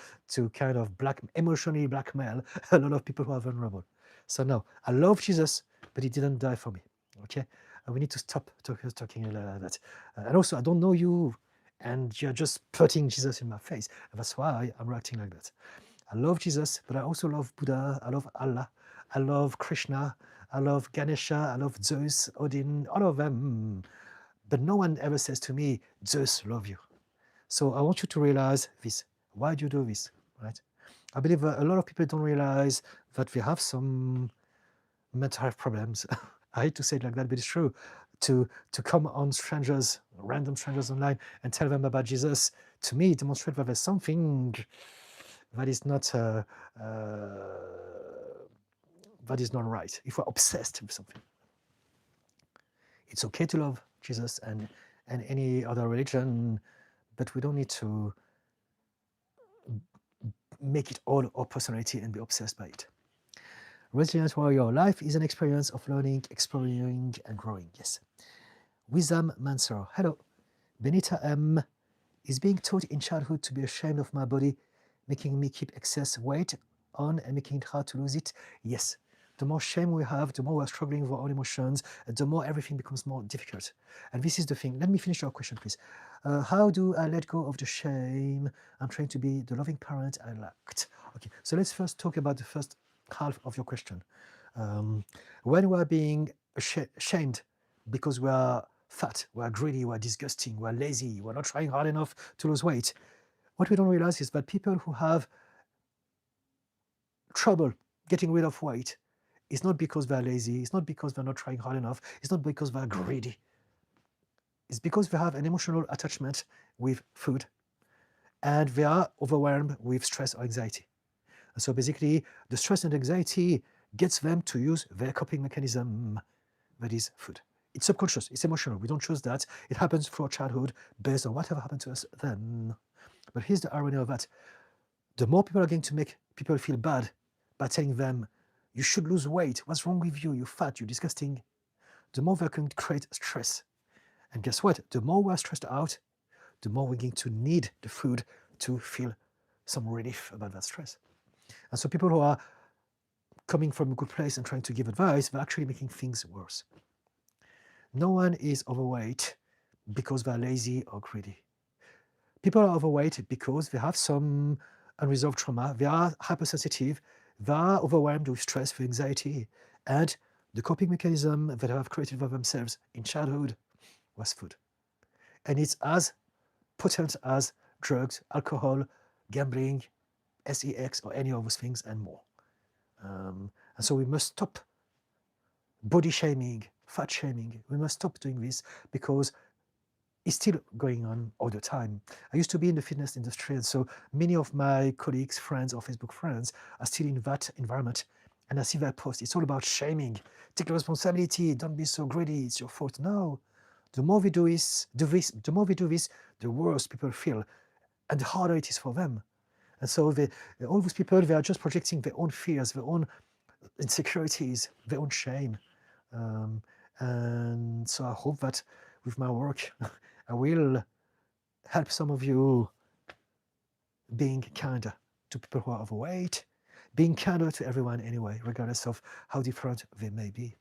kind of emotionally blackmail a lot of people who are vulnerable. So no, I love Jesus, but he didn't die for me. Okay? We need to stop talking like that. And also, I don't know you, and you're just putting Jesus in my face. And that's why I'm reacting like that. I love Jesus, but I also love Buddha, I love Allah, I love Krishna, I love Ganesha, I love Zeus, Odin, all of them. But no one ever says to me, Zeus love you. So I want you to realize this. Why do you do this, right? I believe a lot of people don't realize that we have some mental health problems. I hate to say it like that, but it's true. To come on strangers, random strangers online, and tell them about Jesus, to me, demonstrate that there's something that is not right. If we're obsessed with something, it's okay to love Jesus and any other religion, but we don't need to make it all our personality and be obsessed by it. Resilient warrior, life is an experience of learning, exploring, and growing. Yes. Wizam Mansur, hello. Benita M. Is being taught in childhood to be ashamed of my body, making me keep excess weight on and making it hard to lose it? Yes. The more shame we have, the more we're struggling with our own emotions, and the more everything becomes more difficult. And this is the thing. Let me finish your question, please. How do I let go of the shame? I'm trying to be the loving parent I lacked. Okay, so let's first talk about the first half of your question. When we're being ashamed because we are fat, we're greedy, we're disgusting, we're lazy, we're not trying hard enough to lose weight, what we don't realize is that people who have trouble getting rid of weight, it's not because they're lazy, it's not because they're not trying hard enough, it's not because they're greedy. It's because they have an emotional attachment with food and they are overwhelmed with stress or anxiety. And so basically, the stress and anxiety gets them to use their coping mechanism, that is food. It's subconscious, it's emotional, we don't choose that. It happens through our childhood based on whatever happened to us then. But here's the irony of that. The more people are going to make people feel bad by telling them, you should lose weight, what's wrong with you, you're fat, you're disgusting, the more they're going to create stress. And guess what? The more we're stressed out, the more we're going to need the food to feel some relief about that stress. And so people who are coming from a good place and trying to give advice, they're actually making things worse. No one is overweight because they're lazy or greedy. People are overweight because they have some unresolved trauma, they are hypersensitive, they are overwhelmed with stress, with anxiety, and the coping mechanism that they have created for themselves in childhood was food. And it's as potent as drugs, alcohol, gambling, sex, or any of those things and more. And so we must stop body shaming, fat shaming. We must stop doing this because it's still going on all the time. I used to be in the fitness industry, and so many of my colleagues, friends, or Facebook friends are still in that environment. And I see their post. It's all about shaming. Take responsibility. Don't be so greedy. It's your fault. No. The more we do this, the worse people feel, and the harder it is for them. And so all those people, they are just projecting their own fears, their own insecurities, their own shame. And so I hope that with my work, I will help some of you being kinder to people who are overweight, being kinder to everyone anyway, regardless of how different they may be.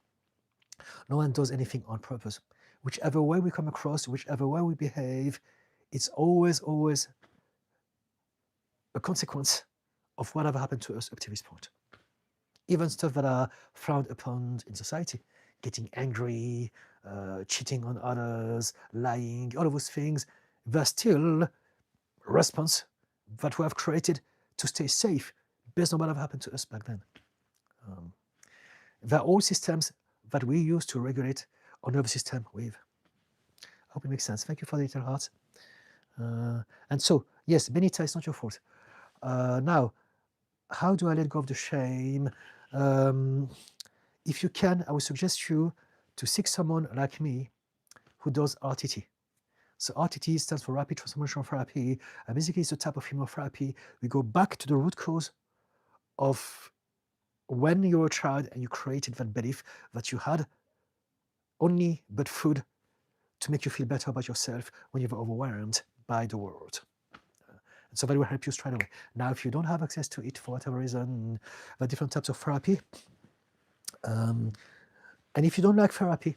No one does anything on purpose. Whichever way we come across, whichever way we behave, it's always a consequence of whatever happened to us up to this point. Even stuff that are frowned upon in society, getting angry, cheating on others, lying, all of those things, they're still a response that we have created to stay safe based on whatever happened to us back then. They're all systems that we use to regulate our nervous system with. I hope it makes sense. Thank you for the little hearts. And so, yes, Benita, it's not your fault. Now, how do I let go of the shame? If you can, I would suggest you to seek someone like me who does RTT. So RTT stands for Rapid Transformational Therapy. And basically, it's a type of hypnotherapy. We go back to the root cause of when you were a child and you created that belief that you had only but food to make you feel better about yourself when you were overwhelmed by the world. And so that will help you straight away. Now, if you don't have access to it for whatever reason, there are different types of therapy. And if you don't like therapy,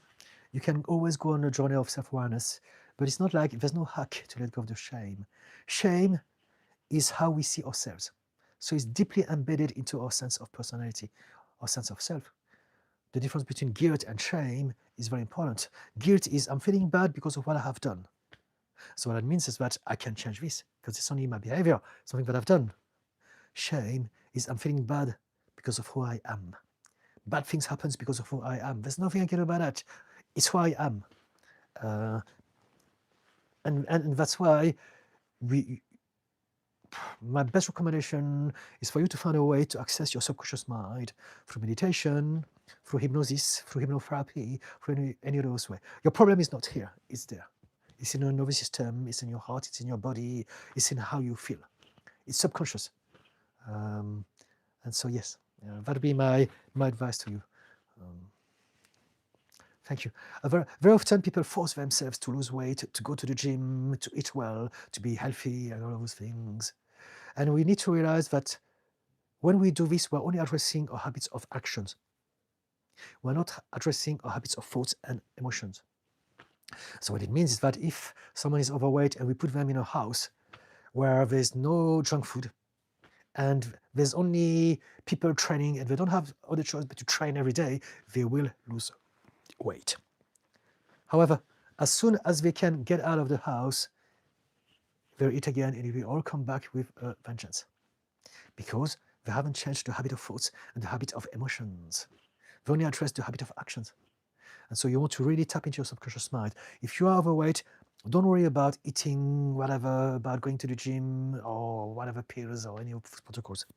you can always go on a journey of self-awareness. But it's not like there's no hack to let go of the shame. Shame is how we see ourselves. So it's deeply embedded into our sense of personality, our sense of self. The difference between guilt and shame is very important. Guilt is I'm feeling bad because of what I have done. So what that means is that I can change this because it's only my behavior, something that I've done. Shame is I'm feeling bad because of who I am. Bad things happen because of who I am. There's nothing I can do about that. It's who I am. And that's why my best recommendation is for you to find a way to access your subconscious mind through meditation, through hypnosis, through hypnotherapy, through any of those ways. Your problem is not here, it's there. It's in your nervous system, it's in your heart, it's in your body, it's in how you feel. It's subconscious. And so, yes, that would be my advice to you. Thank you. Very often people force themselves to lose weight, to go to the gym, to eat well, to be healthy, and all of those things. And we need to realize that when we do this, we're only addressing our habits of actions. We're not addressing our habits of thoughts and emotions. So what it means is that if someone is overweight and we put them in a house where there's no junk food and there's only people training and they don't have other choice but to train every day, they will lose weight. However, as soon as they can get out of the house, they'll eat again and it will all come back with a vengeance because they haven't changed the habit of thoughts and the habit of emotions. They only address the habit of actions. And so you want to really tap into your subconscious mind. If you are overweight, don't worry about eating whatever, about going to the gym or whatever pills or any of those protocols.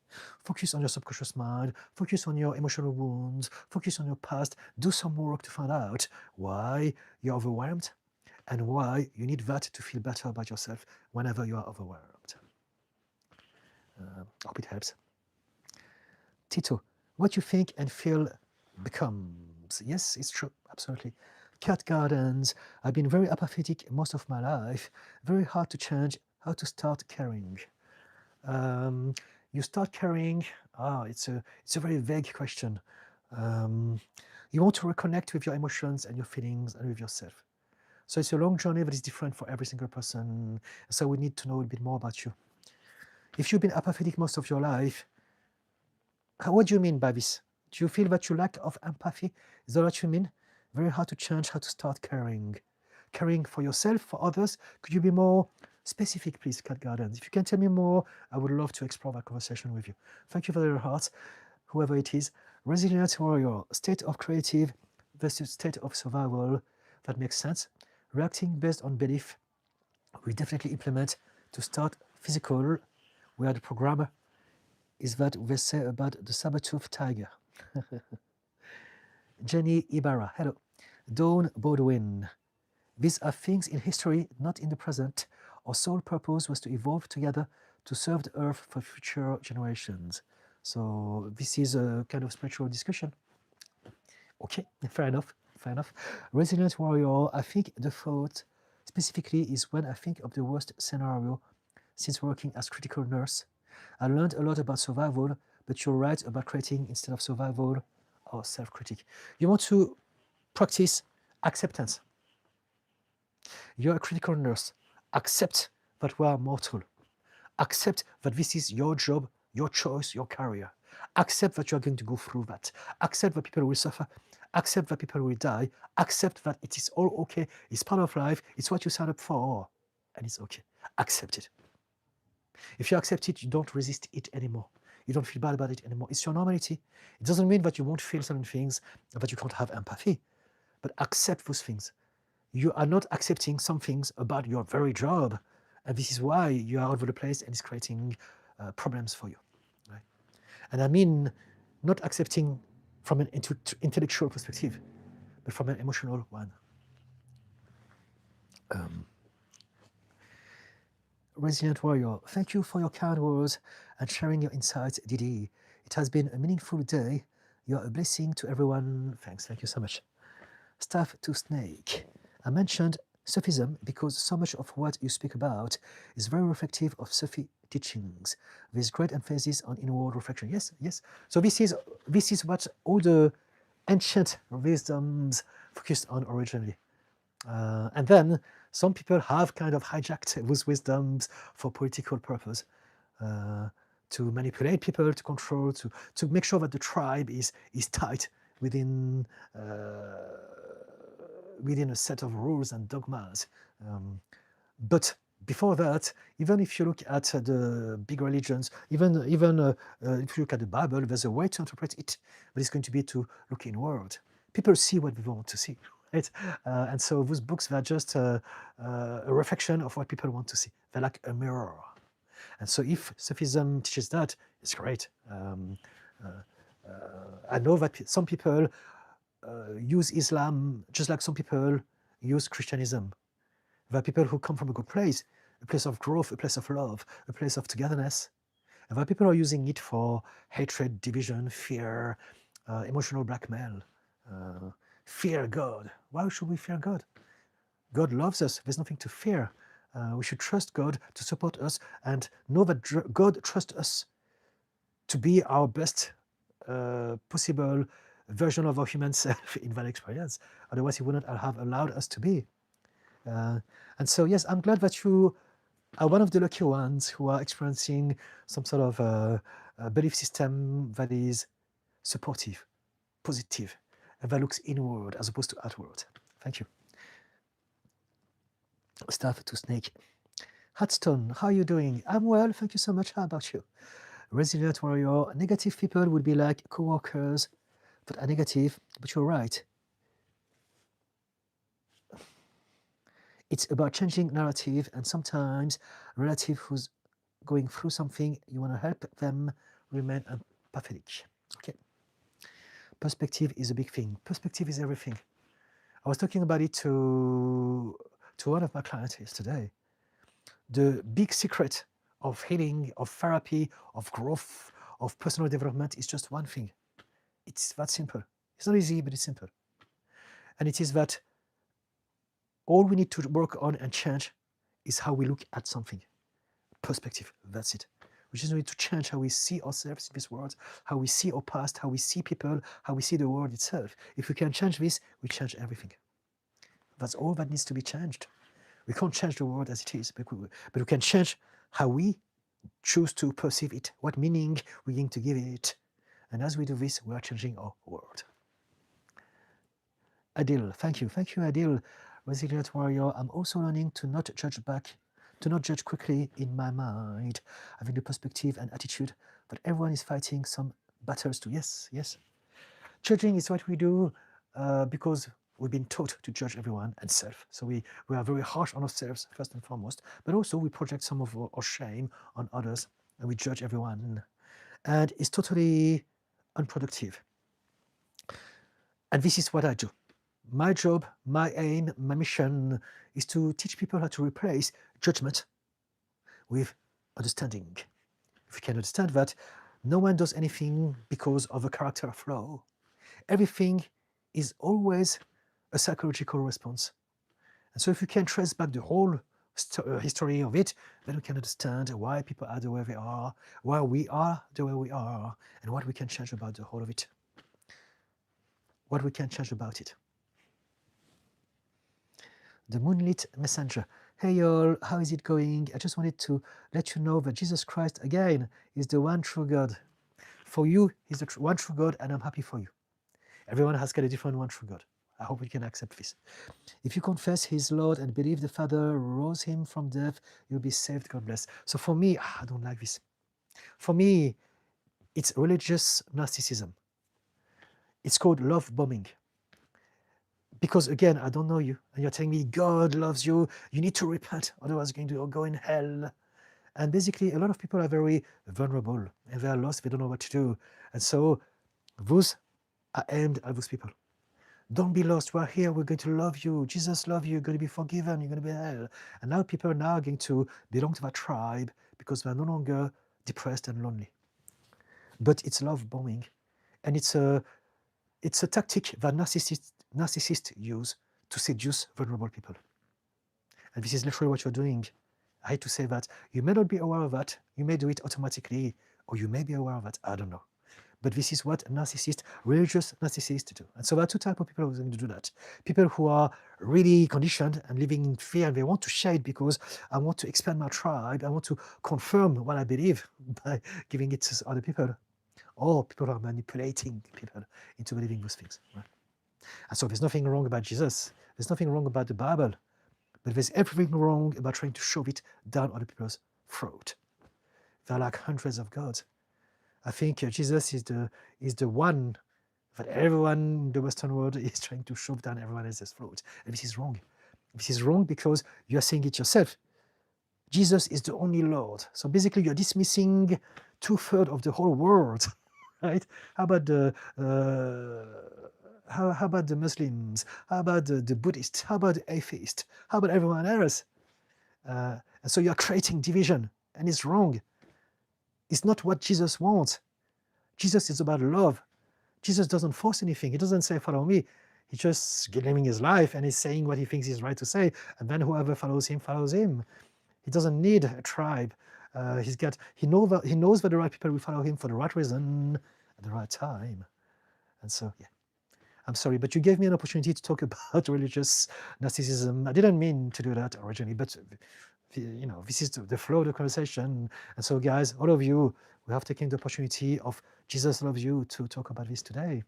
Focus on your subconscious mind, focus on your emotional wounds, focus on your past, do some work to find out why you're overwhelmed and why you need that to feel better about yourself whenever you are overwhelmed. I hope it helps. Tito, what you think and feel becomes. Yes, it's true, absolutely. cat gardens. I've been very apathetic most of my life. Very hard to change. How to start caring? You start caring. It's a very vague question. You want to reconnect with your emotions and your feelings and with yourself. So it's a long journey that is different for every single person. So we need to know a bit more about you. If you've been apathetic most of your life, what do you mean by this? Do you feel that you lack of empathy? Is that what you mean? Very hard to change, how to start caring. Caring for yourself, for others. Could you be more specific, please, Cat Gardens? If you can tell me more, I would love to explore that conversation with you. Thank you for your heart, whoever it is. Resilient warrior, state of creative versus state of survival. That makes sense. Reacting based on belief. We definitely implement to start physical. We are the programmer. Is that they say about the saber-toothed tiger. Jenny Ibarra, hello. Dawn Baldwin. These are things in history, not in the present. Our sole purpose was to evolve together to serve the earth for future generations. So this is a kind of spiritual discussion. Okay, fair enough, fair enough. Resilient warrior, I think the thought specifically is when I think of the worst scenario since working as critical nurse. I learned a lot about survival, but you're right about creating instead of survival or self-critic. You want to practice acceptance. You're a critical nurse. Accept that we are mortal. Accept that this is your job, your choice, your career. Accept that you are going to go through that. Accept that people will suffer. Accept that people will die. Accept that it is all okay. It's part of life. It's what you signed up for. And it's okay. Accept it. If you accept it, you don't resist it anymore. You don't feel bad about it anymore. It's your normality. It doesn't mean that you won't feel certain things, that you can't have empathy. But accept those things. You are not accepting some things about your very job. And this is why you are all over the place and it's creating problems for you. Right? And I mean, not accepting from an intellectual perspective, but from an emotional one. Resilient warrior, thank you for your kind words and sharing your insights, Didi. It has been a meaningful day. You are a blessing to everyone. Thanks, thank you so much. Staff to Snake. I mentioned Sufism because so much of what you speak about is very reflective of Sufi teachings. There's great emphasis on inward reflection. Yes, yes. So this is what all the ancient wisdoms focused on originally. And then some people have kind of hijacked those wisdoms for political purpose, to manipulate people, to control, to make sure that the tribe is tight within a set of rules and dogmas. But before that, even if you look at the big religions, even if you look at the Bible, there's a way to interpret it, but it's going to be to look inward. People see what they want to see. Right? And so those books are just a reflection of what people want to see. They're like a mirror. And so if Sufism teaches that, it's great. I know that some people use Islam just like some people use Christianism. There are people who come from a good place, a place of growth, a place of love, a place of togetherness. And there are people who are using it for hatred, division, fear, emotional blackmail. Fear God. Why should we fear God? God loves us. There's nothing to fear. We should trust God to support us and know that God trusts us to be our best possible version of our human self in that experience. Otherwise, He wouldn't have allowed us to be. And so, yes, I'm glad that you are one of the lucky ones who are experiencing some sort of belief system that is supportive, positive, and that looks inward as opposed to outward. Thank you. Staff to Snake. Hudstone, how are you doing? I'm well, thank you so much. How about you? Resilient warrior. Negative people would be like co-workers that are negative, but you're right. It's about changing narrative, and sometimes a relative who's going through something, you want to help them remain empathetic. Okay. Perspective is a big thing. Perspective is everything. I was talking about it to one of my clients yesterday. The big secret of healing, of therapy, of growth, of personal development is just one thing. It's that simple. It's not easy, but it's simple. And it is that All we need to work on and change is how we look at something. Perspective, that's it. We just need to change how we see ourselves in this world, how we see our past, how we see people, how we see the world itself. If we can change this, we change everything. That's all that needs to be changed. We can't change the world as it is, but we can change how we choose to perceive it, what meaning we're going to give it. And as we do this, we are changing our world. Adil, thank you. Thank you, Adil. Resilient warrior, I'm also learning to not judge back, to not judge quickly in my mind, having the perspective and attitude that everyone is fighting some battles too. Yes, yes. Judging is what we do because we've been taught to judge everyone and self. So we are very harsh on ourselves, first and foremost, but also we project some of our shame on others and we judge everyone. And it's totally unproductive. And this is what I do. My job, my aim, my mission is to teach people how to replace judgment with understanding. If you can understand that, no one does anything because of a character flaw. Everything is always a psychological response. And so if you can trace back the whole history of it, then we can understand why people are the way they are, why we are the way we are, and what we can change about the whole of it. What we can change about it. The Moonlit Messenger. Hey y'all, how is it going? I just wanted to let you know that Jesus Christ, again, is the one true God. For you, he's the one true God, and I'm happy for you. Everyone has got a different one true God. I hope we can accept this. If you confess his Lord and believe the Father rose him from death, you'll be saved. God bless. So for me, I don't like this. For me, it's religious narcissism. It's called love bombing. Because again, I don't know you, and you're telling me God loves you, you need to repent, otherwise you're going to go in hell. And basically, a lot of people are very vulnerable, and they are lost, they don't know what to do. And so, those are aimed at those people. Don't be lost, we're here, we're going to love you, Jesus loves you, you're going to be forgiven, you're going to be in hell. And now people are now going to belong to that tribe because they're no longer depressed and lonely. But it's love bombing, and it's a tactic that narcissists use to seduce vulnerable people. And this is literally what you're doing. I hate to say that. You may not be aware of that. You may do it automatically, or you may be aware of that. I don't know. But this is what religious narcissists do. And so there are two types of people who are going to do that. People who are really conditioned and living in fear, and they want to share it because I want to expand my tribe. I want to confirm what I believe by giving it to other people. Or people who are manipulating people into believing those things. Right? And so there's nothing wrong about Jesus. There's nothing wrong about the Bible. But there's everything wrong about trying to shove it down other people's throat. There are like hundreds of gods. I think Jesus is the one that everyone in the Western world is trying to shove down everyone else's throat. And this is wrong. This is wrong because you're saying it yourself. Jesus is the only Lord. So basically you're dismissing 2/3 of the whole world. Right? How about the how about the Muslims? How about the Buddhists? How about the atheists? How about everyone else? And so you're creating division, and it's wrong. It's not what Jesus wants. Jesus is about love. Jesus doesn't force anything. He doesn't say, follow me. He's just living his life, and he's saying what he thinks is right to say, and then whoever follows him, follows him. He doesn't need a tribe. He knows that the right people will follow him for the right reason at the right time. And so, yeah. I'm sorry, but you gave me an opportunity to talk about religious narcissism. I didn't mean to do that originally, but this is the flow of the conversation. And so, guys, all of you, we have taken the opportunity of Jesus loves you to talk about this today.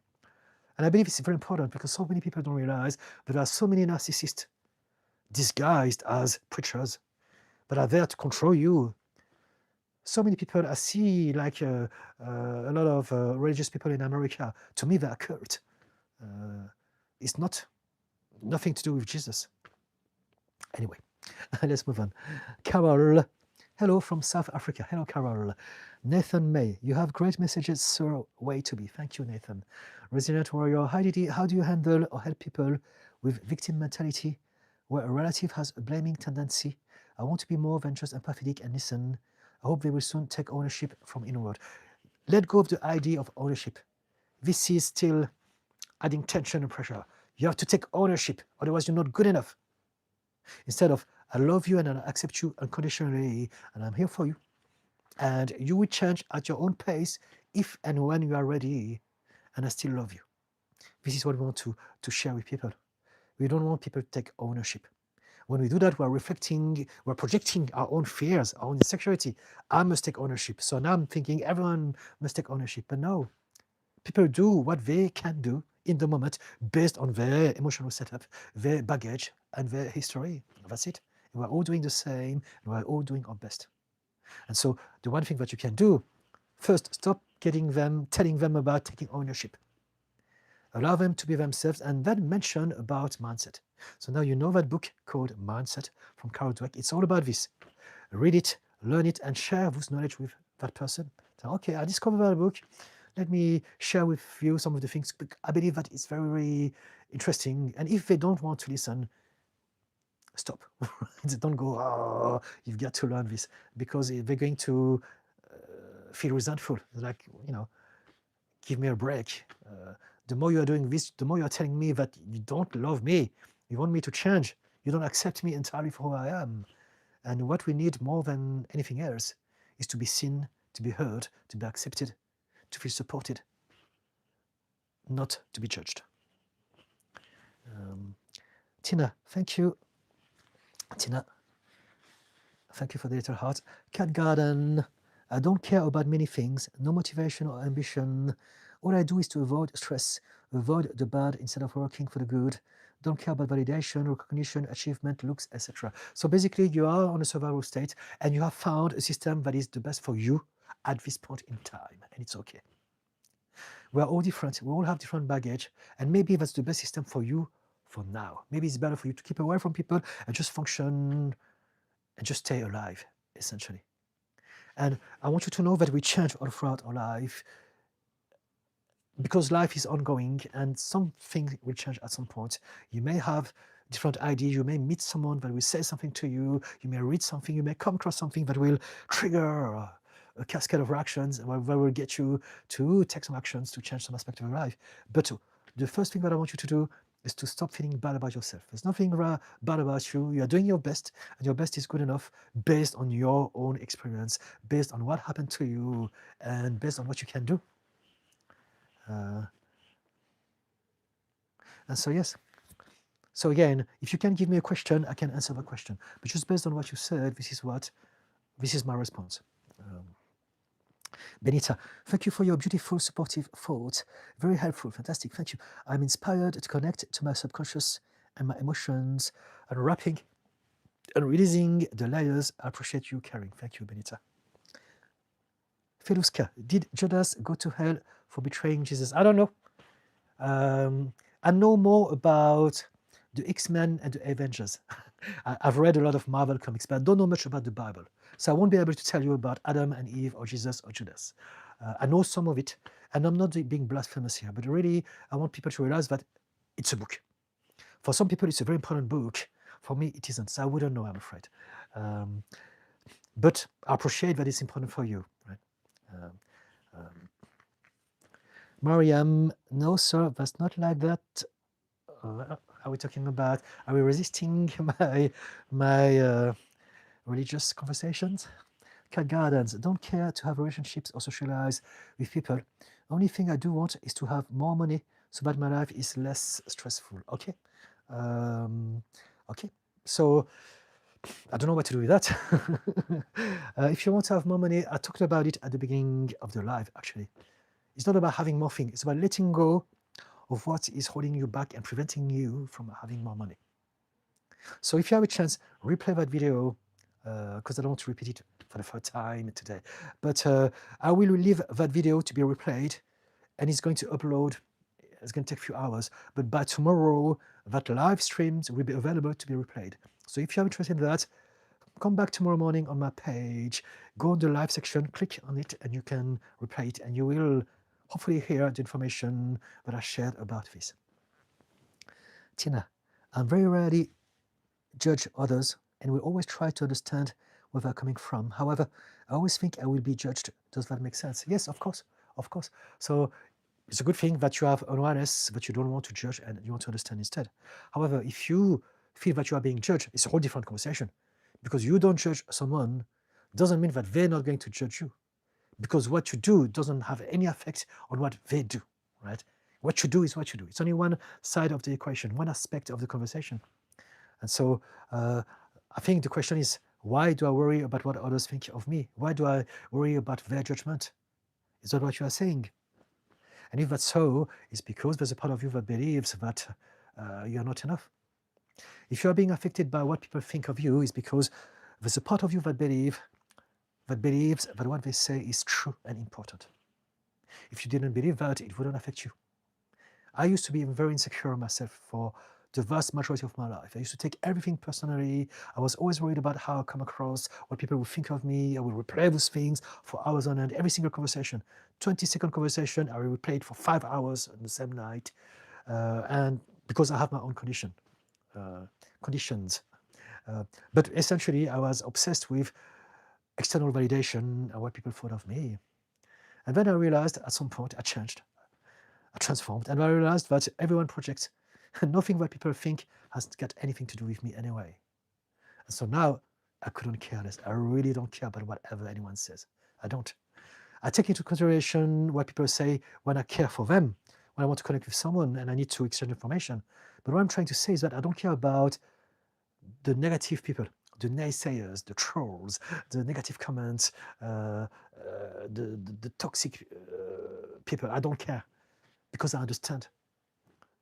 And I believe it's very important because so many people don't realize that there are so many narcissists disguised as preachers that are there to control you. So many people I see, like a lot of religious people in America, to me, they're a cult. It's nothing to do with Jesus. Anyway, let's move on. Carol, hello from South Africa. Hello, Carol. Nathan May, you have great messages, sir. Way to be. Thank you, Nathan. Resilient warrior, how do you handle or help people with victim mentality where a relative has a blaming tendency? I want to be more than just empathetic and listen. I hope they will soon take ownership from inward. Let go of the idea of ownership. This is still adding tension and pressure. You have to take ownership, otherwise you're not good enough. Instead of, I love you and I accept you unconditionally and I'm here for you. And you will change at your own pace if and when you are ready, and I still love you. This is what we want to share with people. We don't want people to take ownership. When we do that, we're reflecting, we're projecting our own fears, our own insecurity. I must take ownership. So now I'm thinking everyone must take ownership. But no, people do what they can do in the moment based on their emotional setup, their baggage, and their history. That's it. We're all doing the same, and we're all doing our best. And so the one thing that you can do, first, stop telling them about taking ownership. Allow them to be themselves, and then mention about mindset. So now you know that book called Mindset from Carol Dweck. It's all about this. Read it, learn it, and share this knowledge with that person. So, okay, I discovered that book. Let me share with you some of the things. I believe that it's very, very interesting. And if they don't want to listen, stop. Don't go, oh, you've got to learn this, because they're going to feel resentful. Like, give me a break. The more you are doing this, the more you are telling me that you don't love me. You want me to change. You don't accept me entirely for who I am. And what we need more than anything else is to be seen, to be heard, to be accepted, to feel supported, not to be judged. Tina, thank you. Tina, thank you for the little heart. Cat Garden, I don't care about many things, no motivation or ambition. All I do is to avoid stress, avoid the bad instead of working for the good. Don't care about validation, recognition, achievement, looks, etc. So basically, you are on a survival state and you have found a system that is the best for you at this point in time, and it's okay. We're all different. We all have different baggage, and maybe that's the best system for you for now. Maybe it's better for you to keep away from people and just function and just stay alive, essentially. And I want you to know that we change all throughout our life, because life is ongoing and something will change at some point. You may have different ideas, you may meet someone that will say something to you, you may read something, you may come across something that will trigger a cascade of reactions that will get you to take some actions to change some aspect of your life. But the first thing that I want you to do is to stop feeling bad about yourself. There's nothing bad about you. You are doing your best, and your best is good enough based on your own experience, based on what happened to you, and based on what you can do. And so, yes. So again, if you can give me a question, I can answer the question. But just based on what you said, this is my response. Benita, thank you for your beautiful, supportive thoughts. Very helpful, fantastic, thank you. I'm inspired to connect to my subconscious and my emotions, unwrapping and releasing the layers. I appreciate you caring. Thank you, Benita. Feluska, did Judas go to hell for betraying Jesus? I don't know. I know more about the X-Men and the Avengers. I've read a lot of Marvel comics, but I don't know much about the Bible. So I won't be able to tell you about Adam and Eve or Jesus or Judas. I know some of it, and I'm not being blasphemous here, but really I want people to realize that it's a book. For some people, it's a very important book. For me, it isn't. So I wouldn't know, I'm afraid. But I appreciate that it's important for you. Right? Mariam, no, sir, that's not like that. Are we talking about? Are we resisting my religious conversations? Cat Gardens, don't care to have relationships or socialize with people. Only thing I do want is to have more money so that my life is less stressful. Okay, okay. So I don't know what to do with that. If you want to have more money, I talked about it at the beginning of the live. Actually, it's not about having more things. It's about letting go of what is holding you back and preventing you from having more money. So if you have a chance, replay that video, because I don't want to repeat it for the third time today. But I will leave that video to be replayed, and it's going to upload. It's going to take a few hours, but by tomorrow, that live streams will be available to be replayed. So if you're interested in that, come back tomorrow morning on my page, go on the live section, click on it, and you can replay it, and you will hopefully hear the information that I shared about this. Tina, I'm very rarely judge others and will always try to understand where they're coming from. However, I always think I will be judged. Does that make sense? Yes, of course, of course. So it's a good thing that you have awareness, but you don't want to judge and you want to understand instead. However, if you feel that you are being judged, it's a whole different conversation. Because you don't judge someone doesn't mean that they're not going to judge you. Because what you do doesn't have any effect on what they do, right? What you do is what you do. It's only one side of the equation, one aspect of the conversation. And so I think the question is, why do I worry about what others think of me? Why do I worry about their judgment? Is that what you are saying? And if that's so, it's because there's a part of you that believes that you're not enough. If you're being affected by what people think of you, it's because there's a part of you that believes that what they say is true and important. If you didn't believe that, it wouldn't affect you. I used to be very insecure myself for the vast majority of my life. I used to take everything personally. I was always worried about how I come across, what people would think of me. I would replay those things for hours on end, every single conversation. 20-second conversation, I will replay it for 5 hours on the same night. And because I have my own conditions. But essentially, I was obsessed with external validation and what people thought of me. And then I realized at some point I changed. I transformed, and I realized that everyone projects, and nothing that people think has got anything to do with me anyway. And so now I couldn't care less. I really don't care about whatever anyone says. I don't. I take into consideration what people say when I care for them, when I want to connect with someone and I need to exchange information. But what I'm trying to say is that I don't care about the negative people, the naysayers, the trolls, the negative comments, the toxic people. I don't care. Because I understand.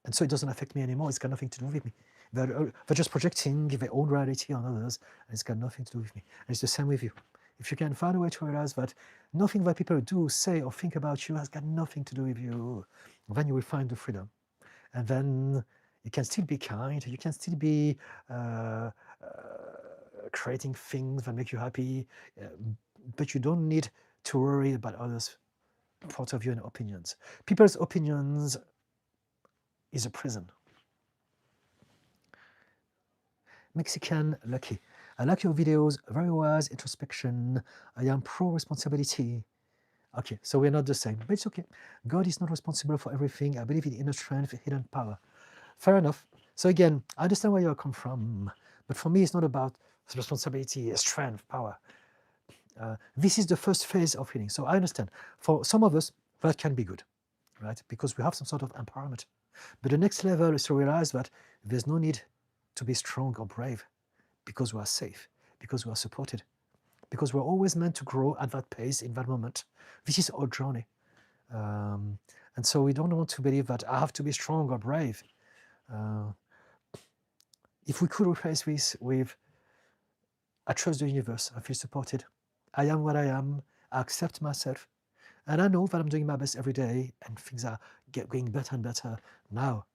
And so it doesn't affect me anymore. It's got nothing to do with me. They're just projecting their own reality on others, and it's got nothing to do with me. And it's the same with you. If you can find a way to realize that nothing that people do, say, or think about you has got nothing to do with you, then you will find the freedom. And then you can still be kind, you can still be creating things that make you happy, but you don't need to worry about others' point of view and opinions. People's opinions is a prison. Mexican Lucky. I like your videos, very wise introspection. I am pro-responsibility. Okay, so we're not the same, but it's okay. God is not responsible for everything. I believe in inner strength, hidden power. Fair enough. So again, I understand where you come from, but for me, it's not about responsibility, strength, power. This is the first phase of healing. So I understand. For some of us, that can be good, right? Because we have some sort of empowerment. But the next level is to realize that there's no need to be strong or brave because we are safe, because we are supported, because we're always meant to grow at that pace in that moment. This is our journey. And so we don't want to believe that I have to be strong or brave. If we could replace this with, I trust the universe, I feel supported, I am what I am, I accept myself, and I know that I'm doing my best every day and things are going better and better. Now,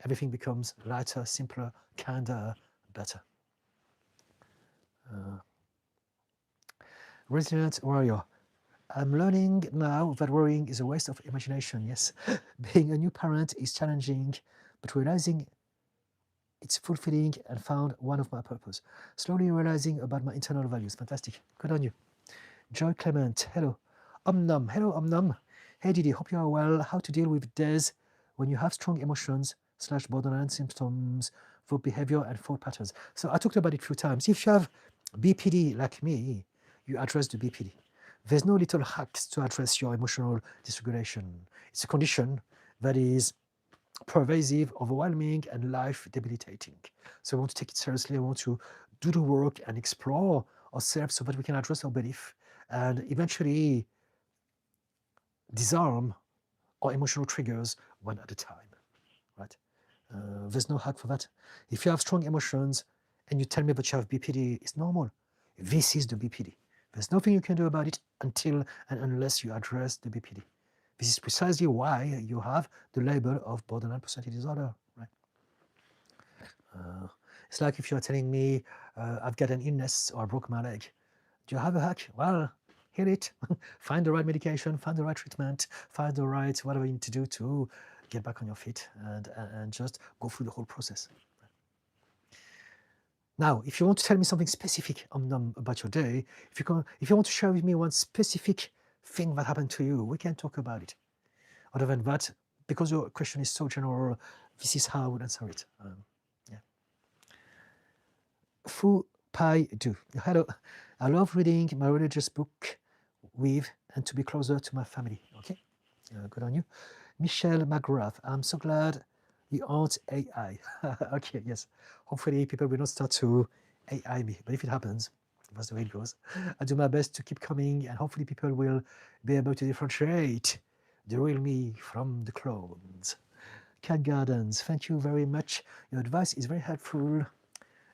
everything becomes lighter, simpler, kinder, better. Resilient warrior. I'm learning now that worrying is a waste of imagination. Yes, being a new parent is challenging, but realizing it's fulfilling and found one of my purpose. Slowly realizing about my internal values. Fantastic. Good on you. Joy Clement. Hello. Omnum. Hello, Omnum. Hey, Didi. Hope you are well. How to deal with days when you have strong emotions / borderline symptoms, thought behavior, and thought patterns. So I talked about it a few times. If you have BPD like me, you address the BPD. There's no little hacks to address your emotional dysregulation. It's a condition that is pervasive, overwhelming, and life debilitating. So we want to take it seriously. We want to do the work and explore ourselves so that we can address our belief and eventually disarm our emotional triggers one at a time, right? There's no hack for that. If you have strong emotions and you tell me that you have BPD, it's normal. This is the BPD. There's nothing you can do about it until and unless you address the BPD. This is precisely why you have the label of borderline personality disorder, right? It's like if you're telling me I've got an illness or I broke my leg. Do you have a hack? Well, heal it. Find the right medication, find the right treatment, find the right whatever you need to do to get back on your feet and just go through the whole process. Now, if you want to tell me something specific about your day, if you want to share with me one specific thing that happened to you, we can talk about it. Other than that, because your question is so general, this is how I would answer it. Yeah. Fu Pai Du. Hello. I love reading my religious book with and to be closer to my family. Okay, good on you. Michelle McGrath, I'm so glad you aren't AI. Okay, yes. Hopefully people will not start to AI me, but if it happens, that's the way it goes. I do my best to keep coming, and hopefully people will be able to differentiate the real me from the clones. Cat Gardens, thank you very much. Your advice is very helpful.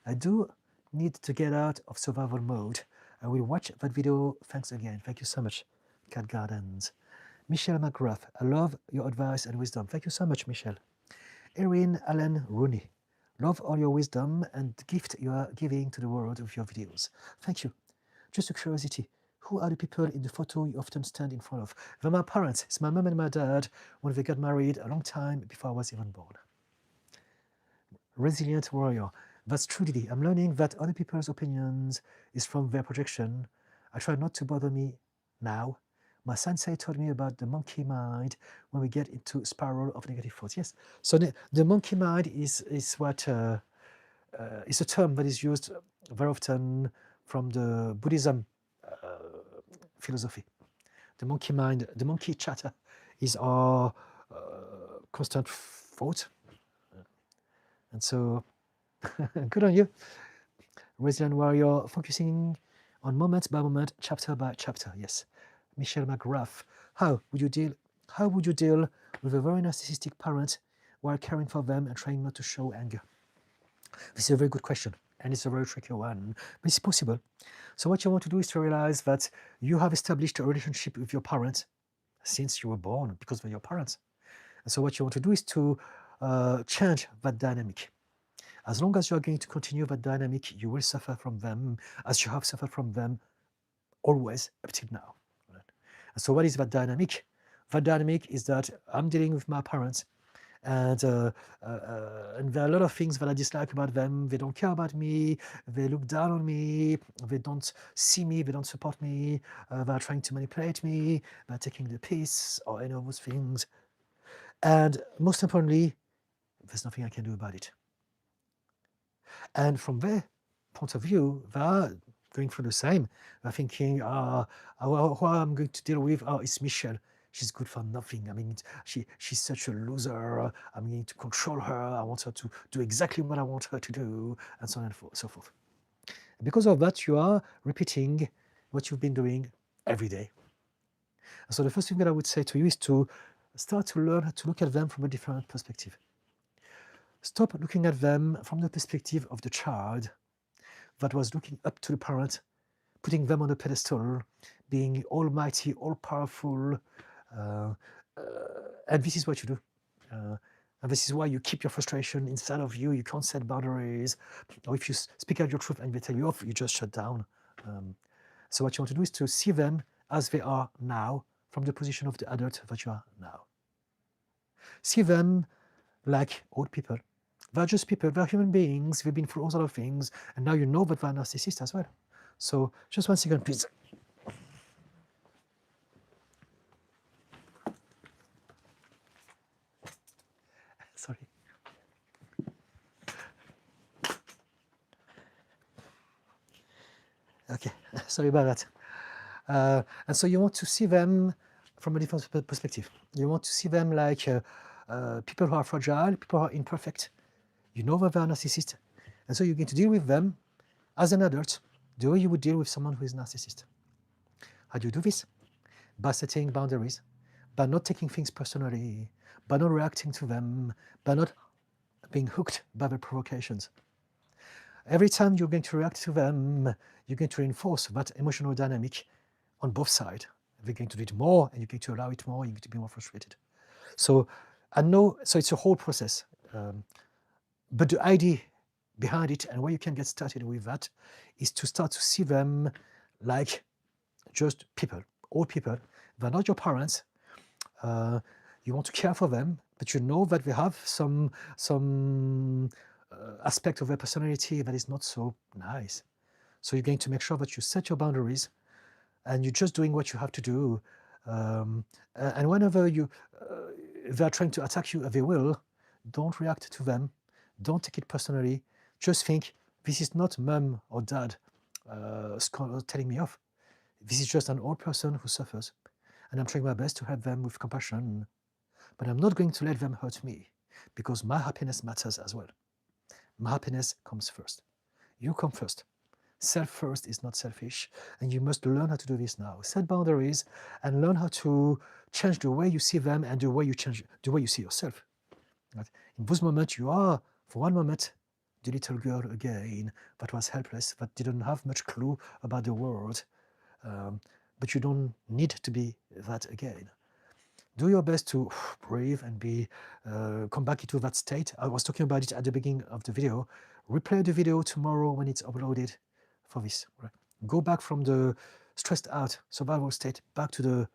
I do need to get out of survival mode. I will watch that video. Thanks again. Thank you so much, Cat Gardens. Michelle McGrath, I love your advice and wisdom. Thank you so much, Michelle. Erin Allen Rooney, love all your wisdom and the gift you are giving to the world with your videos. Thank you. Just a curiosity, who are the people in the photo you often stand in front of? They're my parents. It's my mom and my dad when they got married a long time before I was even born. Resilient warrior. That's true, Didi. I'm learning that other people's opinions is from their projection. I try not to bother me now. My sensei told me about the monkey mind when we get into a spiral of negative thoughts. Yes. So the monkey mind is what is a term that is used very often from the Buddhism philosophy. The monkey mind, the monkey chatter, is our constant thought, and so good on you. Resilient warrior, focusing on moment by moment, chapter by chapter. Yes. Michelle McGrath, how would you deal with a very narcissistic parent while caring for them and trying not to show anger? This is a very good question, and it's a very tricky one, but it's possible. So what you want to do is to realize that you have established a relationship with your parents since you were born because they're your parents. And so what you want to do is to change that dynamic. As long as you are going to continue that dynamic, you will suffer from them as you have suffered from them always up till now. Right? And so what is that dynamic? That dynamic is that I'm dealing with my parents, and there are a lot of things that I dislike about them. They don't care about me, they look down on me, they don't see me, they don't support me, they're trying to manipulate me, they're taking the piss, or any of those things. And most importantly, there's nothing I can do about it. And from their point of view, they're going through the same. They're thinking, who I'm going to deal with, it's Michelle. She's good for nothing. I mean, she's such a loser. I'm going to control her. I want her to do exactly what I want her to do, and so on and so forth. Because of that, you are repeating what you've been doing every day. So the first thing that I would say to you is to start to learn to look at them from a different perspective. Stop looking at them from the perspective of the child that was looking up to the parent, putting them on a pedestal, being almighty, all-powerful, and this is what you do. And this is why you keep your frustration inside of you. You can't set boundaries. Or if you speak out your truth and they tell you off, you just shut down. So what you want to do is to see them as they are now, from the position of the adult that you are now. See them like old people. They're just people, they're human beings, they've been through all sorts of things, and now you know that they're narcissists as well. So just 1 second, please. Sorry. Okay, sorry about that. And so you want to see them from a different perspective. You want to see them like people who are fragile, people who are imperfect. You know that they're narcissists. And so you're going to deal with them as an adult the way you would deal with someone who is narcissist. How do you do this? By setting boundaries, by not taking things personally, by not reacting to them, by not being hooked by the provocations. Every time you're going to react to them, you're going to reinforce that emotional dynamic on both sides. They're going to do it more, and you're going to allow it more, you're going to be more frustrated. So I know, so it's a whole process. But the idea behind it and where you can get started with that is to start to see them like just people, all people. They're not your parents. You want to care for them, but you know that they have some aspect of their personality that is not so nice. So you're going to make sure that you set your boundaries and you're just doing what you have to do. And whenever they're trying to attack you, they will, don't react to them. Don't take it personally. Just think, This is not mum or dad telling me off. This is just an old person who suffers, and I'm trying my best to help them with compassion, but I'm not going to let them hurt me, because my happiness matters as well. My happiness comes first. You come first. Self first is not selfish, and you must learn how to do this now. Set boundaries and learn how to change the way you see them and the way you see yourself. Right? In those moments, you are, for one moment, the little girl again that was helpless, that didn't have much clue about the world. But you don't need to be that again. Do your best to breathe and come back into that state. I was talking about it at the beginning of the video. Replay the video tomorrow when it's uploaded for this. Right? Go back from the stressed out survival state back to the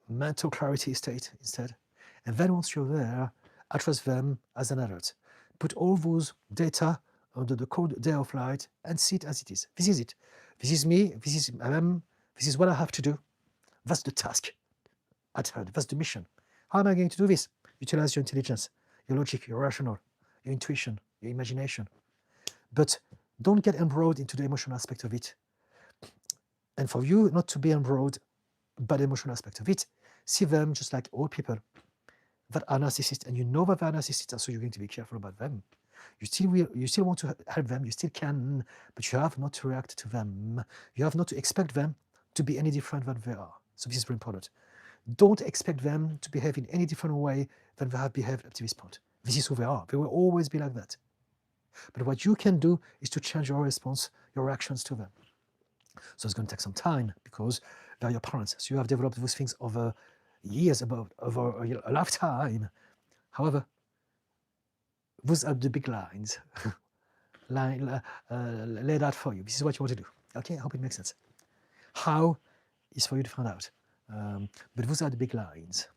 mental clarity state instead. And then once you're there, address them as an adult. Put all those data under the cold day of light and see it as it is. This is it. This is me. This is what I have to do. That's the task at hand. That's the mission. How am I going to do this? Utilize your intelligence, your logic, your rational, your intuition, your imagination. But don't get embroiled into the emotional aspect of it. And for you not to be embroiled by the emotional aspect of it, see them just like all people that are narcissists, and you know that they are narcissists, and so you're going to be careful about them. You still want to help them, you still can, but you have not to react to them. You have not to expect them to be any different than they are. So this is very important. Don't expect them to behave in any different way than they have behaved up to this point. This is who they are. They will always be like that. But what you can do is to change your response, your reactions to them. So it's going to take some time because they are your parents. So you have developed those things over years, over a lifetime. However, those are the big lines laid out for you. This is what you want to do. Okay, I hope it makes sense. How is for you to find out. But those are the big lines.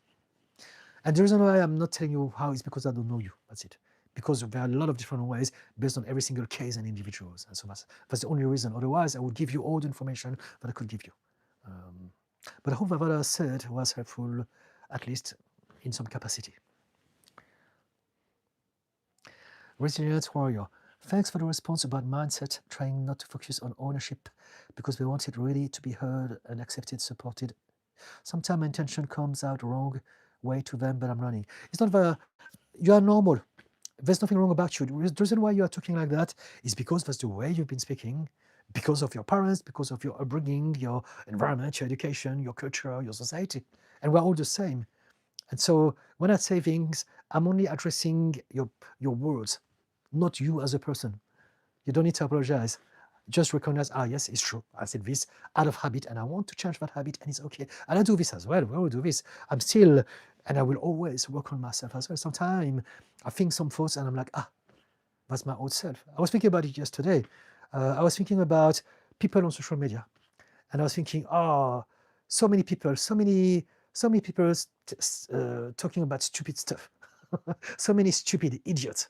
And the reason why I'm not telling you how is because I don't know you. That's it. Because there are a lot of different ways based on every single case and individuals. And so that's the only reason. Otherwise, I would give you all the information that I could give you. But I hope that what I said was helpful, at least in some capacity. Resilient Warrior. Thanks for the response about mindset, trying not to focus on ownership because we want it really to be heard and accepted, supported. Sometimes my intention comes out wrong way to them, but I'm running. It's not that you are normal. There's nothing wrong about you. The reason why you are talking like that is because that's the way you've been speaking, because of your parents, because of your upbringing, your environment, your education, your culture, your society. And we're all the same. And so when I say things, I'm only addressing your words, not you as a person. You don't need to apologize. Just recognize, yes, it's true. I said this out of habit and I want to change that habit and it's okay. And I do this as well. We all do this. I'm still, and I will always work on myself as well. Sometimes I think some thoughts and I'm like, that's my old self. I was thinking about it yesterday. I was thinking about people on social media. And I was thinking, so many people talking about stupid stuff. So many stupid idiots.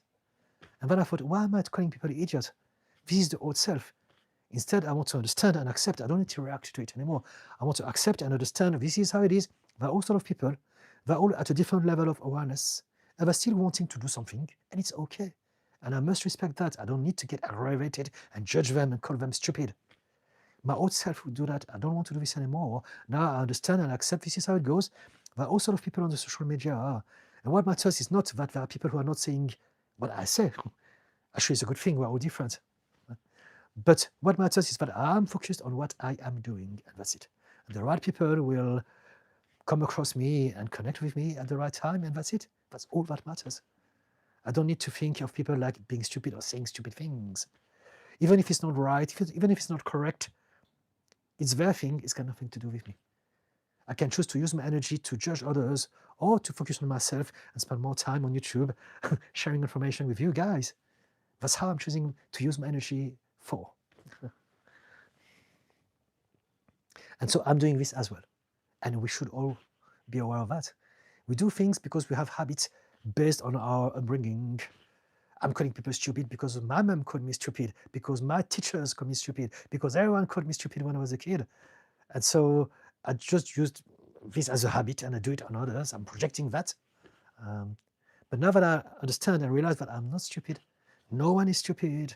And then I thought, why am I calling people idiots? This is the old self. Instead, I want to understand and accept. I don't need to react to it anymore. I want to accept and understand this is how it is. There are all sorts of people. They're all at a different level of awareness. And they're still wanting to do something. And it's okay. And I must respect that. I don't need to get aggravated and judge them and call them stupid. My old self would do that. I don't want to do this anymore. Now I understand and accept this is how it goes. There are all sorts of people on the social media. And what matters is not that there are people who are not saying what I say. Actually, it's a good thing. We're all different. But what matters is that I'm focused on what I am doing, and that's it. And the right people will come across me and connect with me at the right time, and that's it. That's all that matters. I don't need to think of people like being stupid or saying stupid things. Even if it's not right, even if it's not correct, it's their thing, it's got nothing to do with me. I can choose to use my energy to judge others or to focus on myself and spend more time on YouTube sharing information with you guys. That's how I'm choosing to use my energy for. And so I'm doing this as well. And we should all be aware of that. We do things because we have habits based on our upbringing. I'm calling people stupid because my mom called me stupid, because my teachers called me stupid, because everyone called me stupid when I was a kid. And so I just used this as a habit and I do it on others. I'm projecting that. But now that I understand and realize that I'm not stupid, no one is stupid.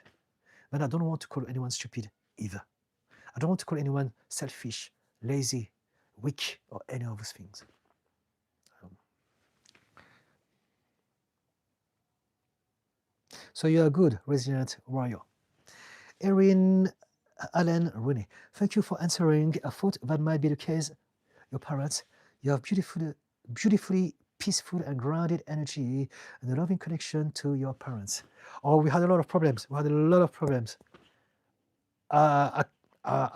but I don't want to call anyone stupid either. I don't want to call anyone selfish, lazy, weak, or any of those things. So you're a good, resilient warrior. Erin Allen Rooney, thank you for answering. I thought that might be the case. Your parents, you have beautifully peaceful and grounded energy and a loving connection to your parents. Oh, we had a lot of problems. I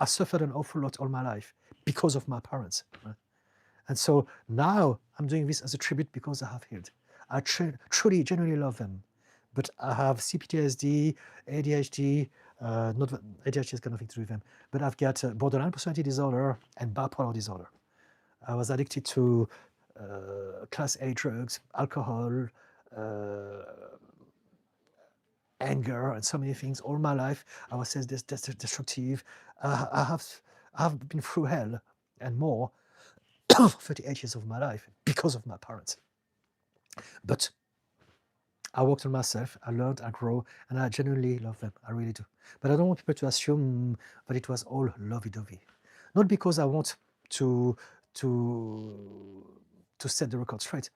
suffered an awful lot all my life because of my parents. Right? And so now I'm doing this as a tribute because I have healed. I truly, genuinely love them. But I have CPTSD, ADHD, not that ADHD has got nothing to do with them, but I've got borderline personality disorder and bipolar disorder. I was addicted to class A drugs, alcohol, anger, and so many things all my life. I was self-destructive. I have been through hell and more for 38 years of my life because of my parents. But I worked on myself, I learned, I grow, and I genuinely love them. I really do. But I don't want people to assume that it was all lovey-dovey. Not because I want to set the record straight,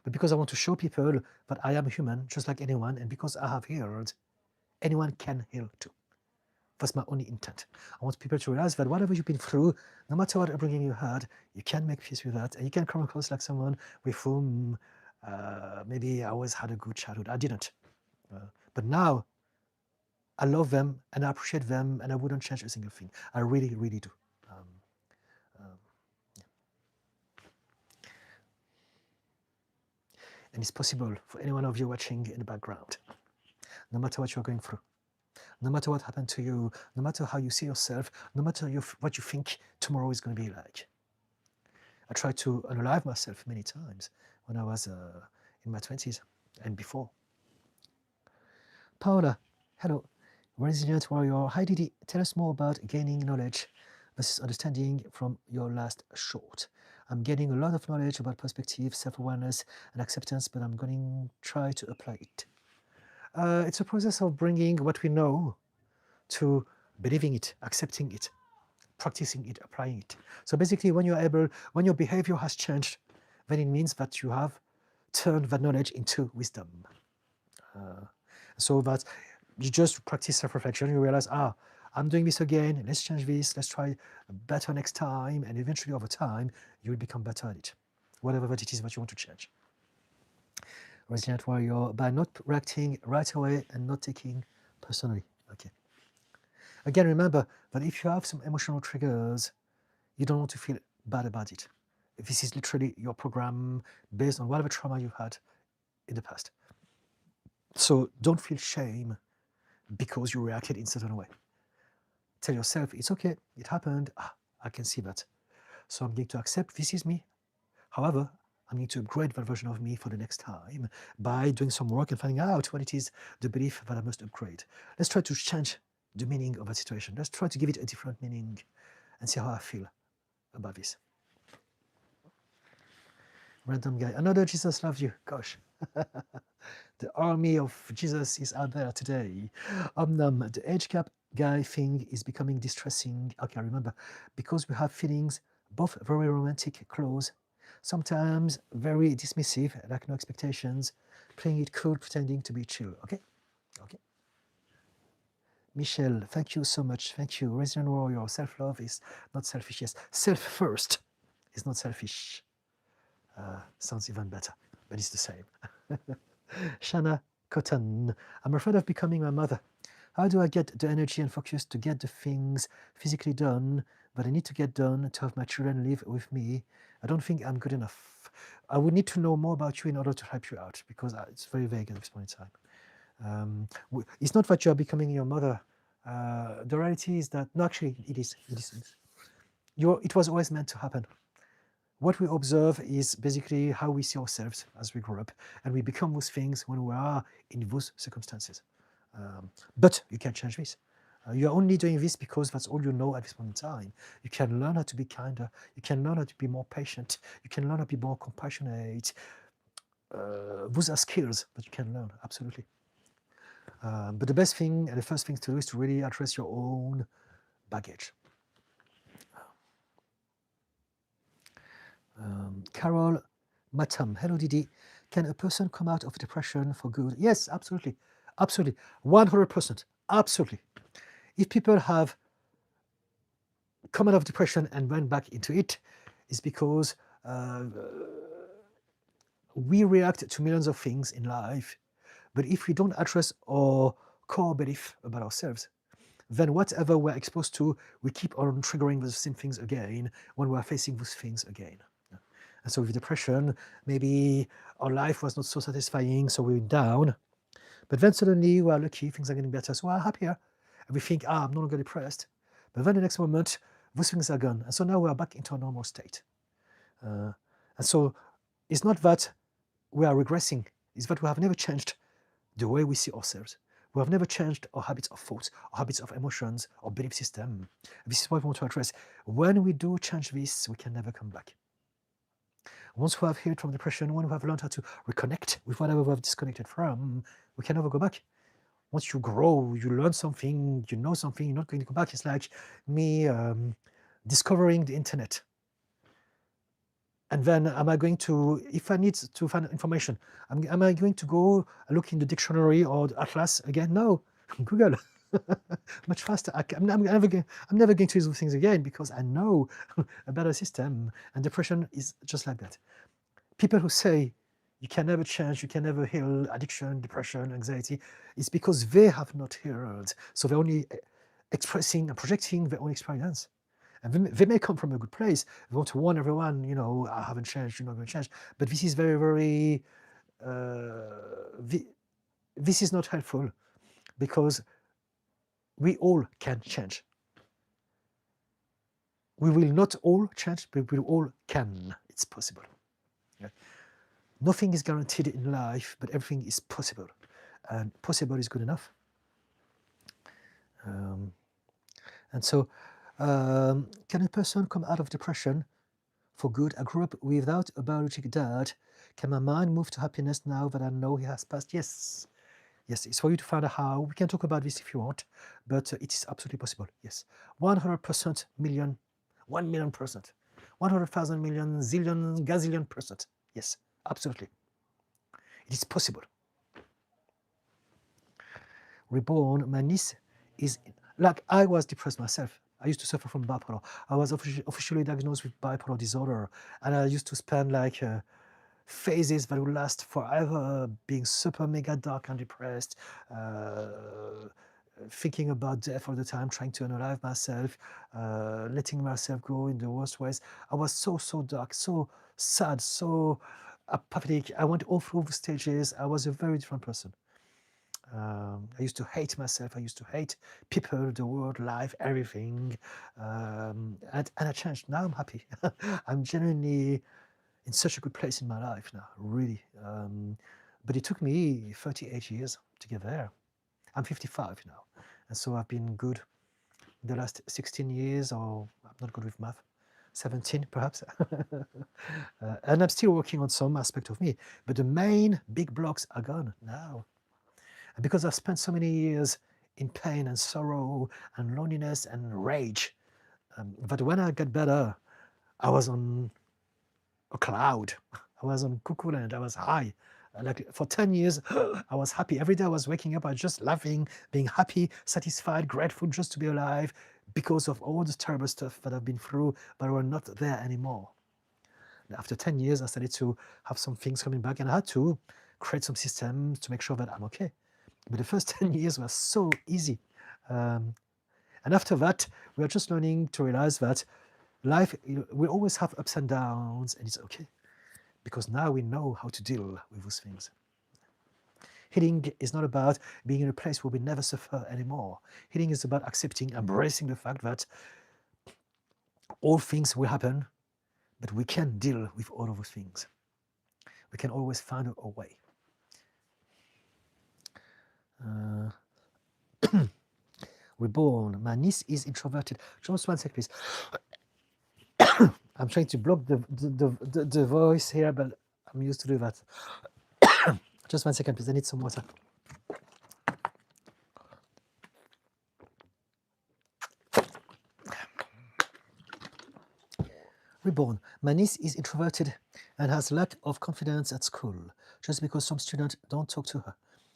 but because I want to show people that I am human, just like anyone, and because I have healed, anyone can heal too. That's my only intent. I want people to realize that whatever you've been through, no matter what upbringing you had, you can make peace with that, and you can come across like someone with whom maybe I always had a good childhood. I didn't. But now, I love them, and I appreciate them, and I wouldn't change a single thing. I really, really do. Yeah. And it's possible for any one of you watching in the background, no matter what you're going through, no matter what happened to you, no matter how you see yourself, no matter what you think tomorrow is going to be like. I tried to unalive myself many times when I was in my 20s and before. Paola, hello. Resilient warrior. Hi Didi, tell us more about gaining knowledge versus understanding from your last short. I'm getting a lot of knowledge about perspective, self-awareness, and acceptance, but I'm going to try to apply it. It's a process of bringing what we know to believing it, accepting it, practicing it, applying it. So basically, when your behavior has changed, then it means that you have turned that knowledge into wisdom. So that you just practice self-reflection, you realize, I'm doing this again, let's change this, let's try better next time, and eventually over time, you will become better at it, whatever that it is that you want to change. Resilient warrior, by not reacting right away and not taking personally. Okay. Again, remember that if you have some emotional triggers, you don't want to feel bad about it. This is literally your program based on whatever trauma you had in the past. So don't feel shame because you reacted in a certain way. Tell yourself, it's okay, it happened, I can see that. So I'm going to accept this is me. However, I'm going to upgrade that version of me for the next time by doing some work and finding out what it is, the belief that I must upgrade. Let's try to change the meaning of that situation. Let's try to give it a different meaning and see how I feel about this. Random guy, another Jesus loves you, gosh. The army of Jesus is out there today. The age gap guy thing is becoming distressing. Okay, remember, because we have feelings, both very romantic, close, sometimes very dismissive, like no expectations, playing it cool, pretending to be chill. Okay? Okay. Michelle, thank you so much. Thank you. Resident warrior, self-love is not selfish. Yes, self-first is not selfish. Sounds even better, but it's the same. Shana Cotton, I'm afraid of becoming my mother. How do I get the energy and focus to get the things physically done that I need to get done to have my children live with me? I don't think I'm good enough. I would need to know more about you in order to help you out because it's very vague at this point in time. It's not that you are becoming your mother. The reality is that, no, actually, it is. It was always meant to happen. What we observe is basically how we see ourselves as we grow up, and we become those things when we are in those circumstances. But you can change this. You're only doing this because that's all you know at this moment in time. You can learn how to be kinder. You can learn how to be more patient. You can learn how to be more compassionate. Those are skills that you can learn, absolutely. But the best thing and the first thing to do is to really address your own baggage. Carol Matam, hello Didi. Can a person come out of depression for good? Yes, absolutely. Absolutely. 100%. Absolutely. If people have come out of depression and went back into it, it's because we react to millions of things in life. But if we don't address our core belief about ourselves, then whatever we're exposed to, we keep on triggering the same things again when we're facing those things again. And so with depression, maybe our life was not so satisfying, so we're down. But then suddenly we're lucky, things are getting better, so we're happier. And we think, I'm no longer depressed. But then the next moment, those things are gone. And so now we're back into a normal state. And so it's not that we are regressing, it's that we have never changed the way we see ourselves. We have never changed our habits of thoughts, our habits of emotions, our belief system. This is what we want to address. When we do change this, we can never come back. Once we have healed from depression, when we have learned how to reconnect with whatever we have disconnected from, we can never go back. Once you grow, you learn something, you know something, you're not going to go back. It's like me discovering the internet. And then am I going to, if I need to find information, am I going to go look in the dictionary or the atlas again? No, Google. Much faster. I'm never going to use those things again because I know a better system. And depression is just like that. People who say you can never change, you can never heal addiction, depression, anxiety, it's because they have not healed. So they're only expressing and projecting their own experience. And they may come from a good place. They want to warn everyone, I haven't changed, you're not going to change. But this is very, very, this is not helpful because we all can change. We will not all change, but we all can. It's possible. Yeah. Nothing is guaranteed in life, but everything is possible. And possible is good enough. And so, can a person come out of depression for good? I grew up without a biological dad. Can my mind move to happiness now that I know he has passed? Yes. Yes, it's for you to find out how. We can talk about this if you want, but it is absolutely possible. Yes. 100% million, 1 million%, 100,000 million, zillion, gazillion %. Yes, absolutely. It is possible. Reborn, my niece is, like I was depressed myself. I used to suffer from bipolar. I was officially diagnosed with bipolar disorder, and I used to spend like phases that would last forever, being super mega dark and depressed, thinking about death all the time, trying to unalive myself, letting myself go in the worst ways. I was so dark, so sad, so apathetic. I went all through the stages. I was a very different person. I used to hate myself. I used to hate people, the world, life, everything. And I changed. Now I'm happy. I'm genuinely in such a good place in my life now, really. But it took me 38 years to get there. I'm 55 now. And so I've been good the last 16 years, or I'm not good with math, 17 perhaps. And I'm still working on some aspect of me. But the main big blocks are gone now. And because I've spent so many years in pain and sorrow and loneliness and rage, that when I got better, I was on a cloud. I was on cuckoo land. I was high. Like for 10 years, I was happy. Every day I was waking up, I was just laughing, being happy, satisfied, grateful just to be alive because of all the terrible stuff that I've been through, but were not there anymore. And after 10 years, I started to have some things coming back, and I had to create some systems to make sure that I'm okay. But the first 10 years were so easy. And after that, we are just learning to realize that life will always have ups and downs, and it's okay. Because now we know how to deal with those things. Healing is not about being in a place where we never suffer anymore. Healing is about accepting, embracing the fact that all things will happen, but we can deal with all of those things. We can always find a way. Reborn. My niece is introverted. Just 1 sec, please. I'm trying to block the voice here, but I'm used to do that. Just 1 second, please. I need some water. Reborn. My niece is introverted and has lack of confidence at school just because some students don't talk to her.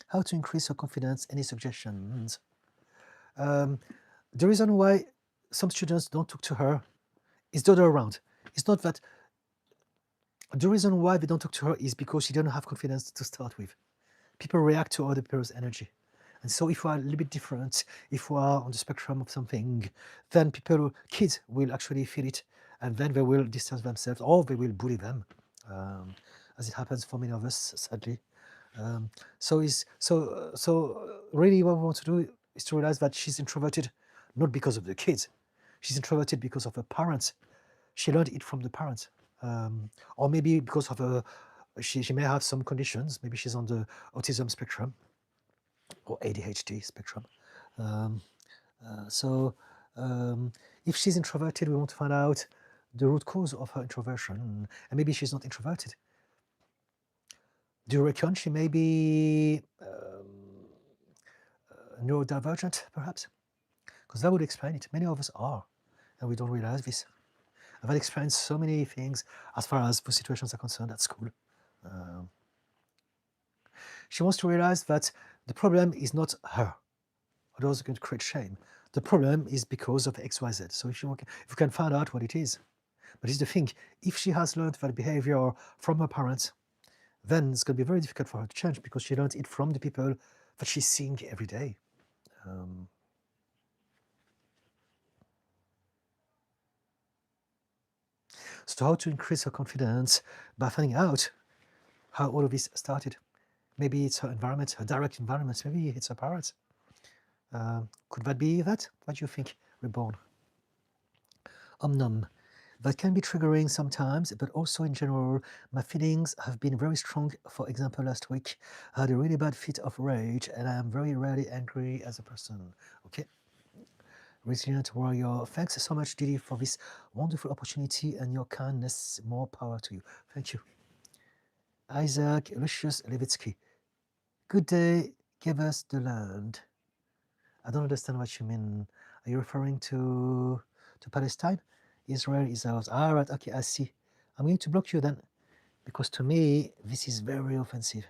How to increase her confidence? Any suggestions? The reason why some students don't talk to her is the other around. It's not that the reason why they don't talk to her is because she doesn't have confidence to start with. People react to other people's energy. And so if we are a little bit different, if we are on the spectrum of something, then kids will actually feel it, and then they will distance themselves or they will bully them, as it happens for many of us, sadly. So really what we want to do is to realize that she's introverted not because of the kids. She's introverted because of her parents. She learned it from the parents. Or maybe because of she may have some conditions. Maybe she's on the autism spectrum or ADHD spectrum. If she's introverted, we want to find out the root cause of her introversion. And maybe she's not introverted. Do you reckon she may be neurodivergent, perhaps? Because that would explain it. Many of us are, and we don't realize this. I've experienced so many things as far as the situations are concerned at school. She wants to realize that the problem is not her. Otherwise, going to create shame. The problem is because of XYZ. So if you can find out what it is. But here's the thing, if she has learned that behavior from her parents, then it's going to be very difficult for her to change because she learned it from the people that she's seeing every day. So how to increase her confidence? By finding out how all of this started. Maybe it's her environment, her direct environment. Maybe it's her parents. Could that be that? What do you think, Reborn? Omnum. That can be triggering sometimes, but also in general, my feelings have been very strong. For example, last week, I had a really bad fit of rage, and I am very rarely angry as a person. Okay. Resilient Warrior, thanks so much, Didi, for this wonderful opportunity and your kindness. More power to you. Thank you. Isaac Lucius Levitsky. Good day, give us the land. I don't understand what you mean. Are you referring to Palestine? Israel is ours. All right, okay, I see. I'm going to block you then, because to me, this is very offensive.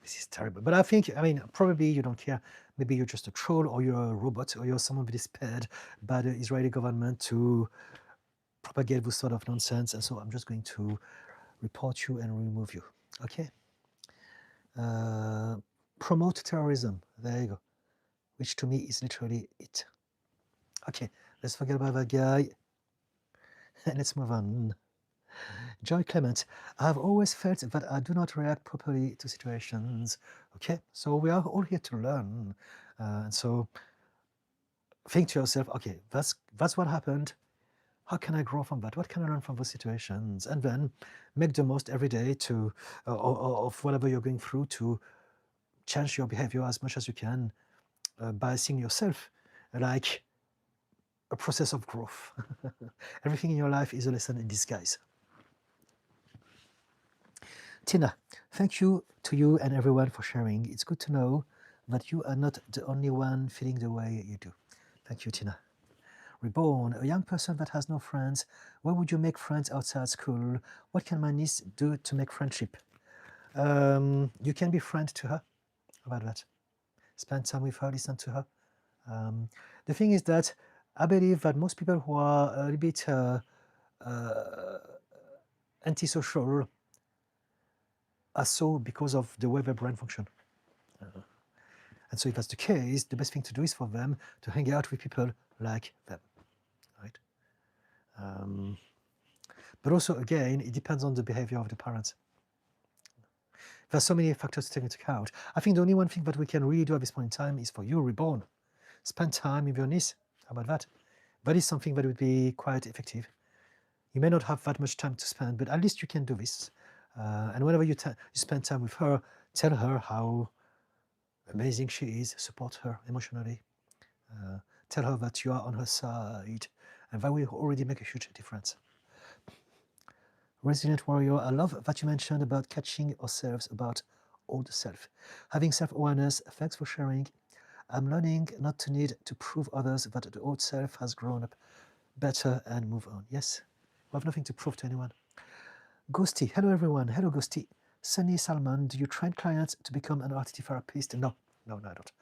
This is terrible. But I mean, probably you don't care. Maybe you're just a troll, or you're a robot, or you're someone that is paid by the Israeli government to propagate this sort of nonsense. And so I'm just going to report you and remove you. Okay? Promote terrorism. There you go. Which to me is literally it. Okay, let's forget about that guy. Let's move on. Joy Clement, I've always felt that I do not react properly to situations. Okay, so we are all here to learn. And so think to yourself, okay, that's what happened. How can I grow from that? What can I learn from those situations? And then make the most every day to of whatever you're going through to change your behavior as much as you can by seeing yourself like a process of growth. Everything in your life is a lesson in disguise. Tina, thank you to you and everyone for sharing. It's good to know that you are not the only one feeling the way you do. Thank you, Tina. Reborn, a young person that has no friends. Where would you make friends outside school? What can my niece do to make friendship? You can be friend to her. How about that? Spend time with her, listen to her. The thing is that I believe that most people who are a little bit antisocial are so because of the way their brain function. And so if that's the case, the best thing to do is for them to hang out with people like them, right? But also, again, it depends on the behavior of the parents. There's so many factors to take into account. I think the only one thing that we can really do at this point in time is for you, Reborn. Spend time with your niece. How about that? That is something that would be quite effective. You may not have that much time to spend, but at least you can do this. And whenever you spend time with her, tell her how amazing she is, support her emotionally. Tell her that you are on her side, and that will already make a huge difference. Resilient Warrior, I love that you mentioned about catching ourselves about old self. Having self-awareness, thanks for sharing. I'm learning not to need to prove others that the old self has grown up better and move on. Yes, We have nothing to prove to anyone. Ghosty, hello everyone. Hello Ghosty. Sunny Salman, do you train clients to become an RTT therapist? No, I don't.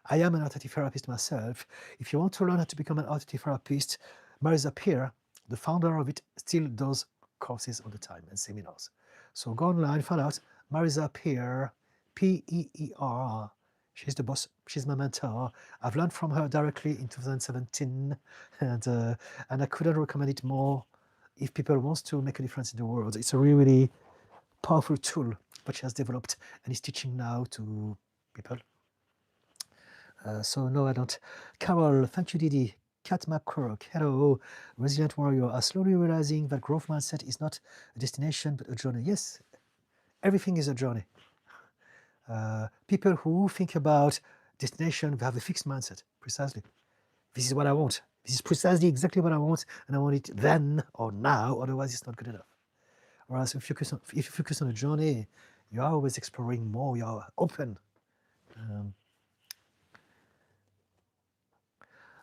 I am an RTT therapist myself. If you want to learn how to become an RTT therapist, Marisa Peer, the founder of it, still does courses all the time and seminars. So go online, find out. Marisa Peer, P-E-E-R. She's the boss. She's my mentor. I've learned from her directly in 2017, and I couldn't recommend it more. If people want to make a difference in the world, it's a really, really powerful tool that she has developed and is teaching now to people. So no, I don't. Carol, thank you, Didi. Cat McCork, hello. Resilient warrior, are slowly realizing that growth mindset is not a destination but a journey. Yes, everything is a journey. People who think about destination have a fixed mindset, precisely. This is what I want. This is precisely exactly what I want, and I want it then or now, otherwise it's not good enough. Whereas if you focus on a journey, you're always exploring more, you're open.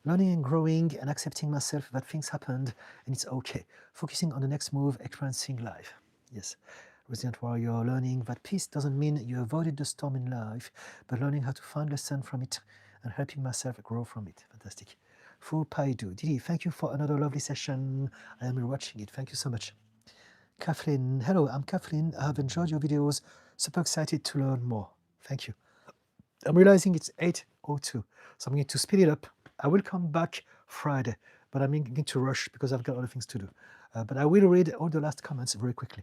Learning and growing and accepting myself that things happened and it's okay. Focusing on the next move, experiencing life. Yes. Resilient warrior, learning that peace doesn't mean you avoided the storm in life, but learning how to find lesson from it and helping myself grow from it. Fantastic. Fu Paidu. Didi, thank you for another lovely session. I am watching it. Thank you so much. Kathleen, hello, I'm Kathleen. I have enjoyed your videos. Super excited to learn more. Thank you. I'm realizing it's 8:02, so I'm going to speed it up. I will come back Friday, but I'm going to rush because I've got other things to do. But I will read all the last comments very quickly.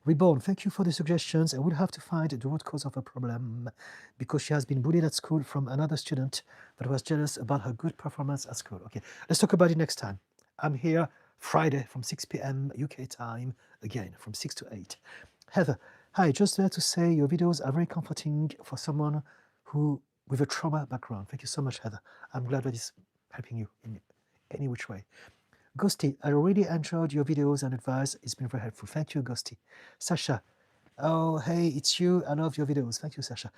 Reborn, thank you for the suggestions. I will have to find the root cause of her problem because she has been bullied at school from another student that was jealous about her good performance at school. Okay, let's talk about it next time. I'm here Friday from 6 p.m. UK time, again, from 6 to 8. Heather, hi, just there to say your videos are very comforting for someone who with a trauma background. Thank you so much, Heather. I'm glad that it's helping you in any which way. Ghosty, I really enjoyed your videos and advice. It's been very helpful. Thank you, Ghosty. Sasha, oh, hey, it's you. I love your videos. Thank you, Sasha.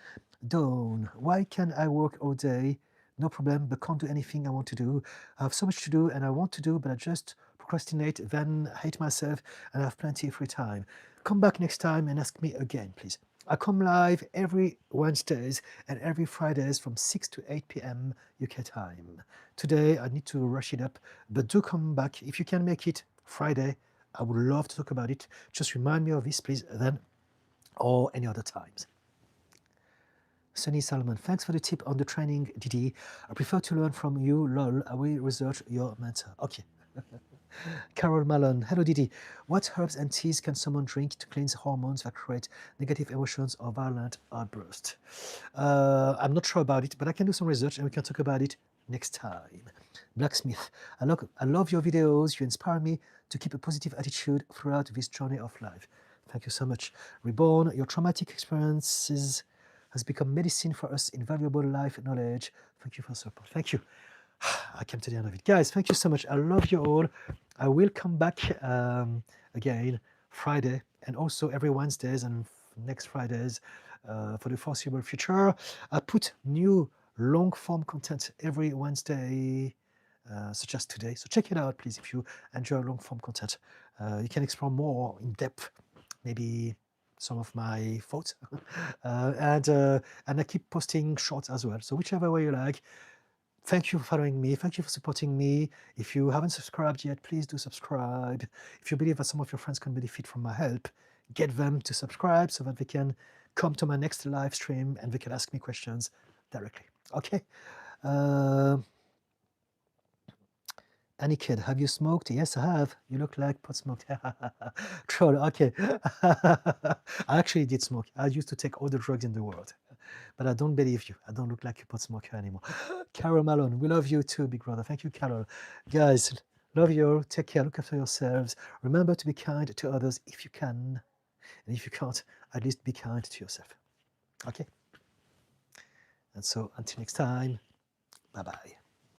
Dawn, why can I work all day? No problem, but can't do anything I want to do. I have so much to do and I want to do, but I just procrastinate, then hate myself, and I have plenty of free time. Come back next time and ask me again, please. I come live every Wednesdays and every Fridays from 6 to 8 p.m. UK time. Today, I need to rush it up, but do come back. If you can make it Friday, I would love to talk about it. Just remind me of this, please, then, or any other times. Sunny Salman, thanks for the tip on the training, Didi. I prefer to learn from you, lol. I will research your mentor. Okay. Carol Malone, hello Didi. What herbs and teas can someone drink to cleanse hormones that create negative emotions or violent outbursts? I'm not sure about it, but I can do some research and we can talk about it next time. Blacksmith, I love your videos. You inspire me to keep a positive attitude throughout this journey of life. Thank you so much. Reborn, your traumatic experiences has become medicine for us, invaluable life knowledge. Thank you for support. Thank you. I came to the end of it. Guys, thank you so much. I love you all. I will come back again Friday and also every Wednesdays and next Fridays for the foreseeable future. I put new long form content every Wednesday, such as today. So check it out, please, if you enjoy long form content. You can explore more in depth, maybe some of my thoughts. And I keep posting shorts as well. So whichever way you like. Thank you for following me. Thank you for supporting me. If you haven't subscribed yet, please do subscribe. If you believe that some of your friends can benefit from my help, get them to subscribe so that they can come to my next live stream and they can ask me questions directly. Okay? Any kid, have you smoked? Yes, I have. You look like pot smoked. Troll, okay. I actually did smoke. I used to take all the drugs in the world. But I don't believe you. I don't look like a pot smoker anymore. Carol Malone, we love you too, big brother. Thank you, Carol. Guys, love you all. Take care. Look after yourselves. Remember to be kind to others if you can. And if you can't, at least be kind to yourself. Okay? And so until next time, bye-bye.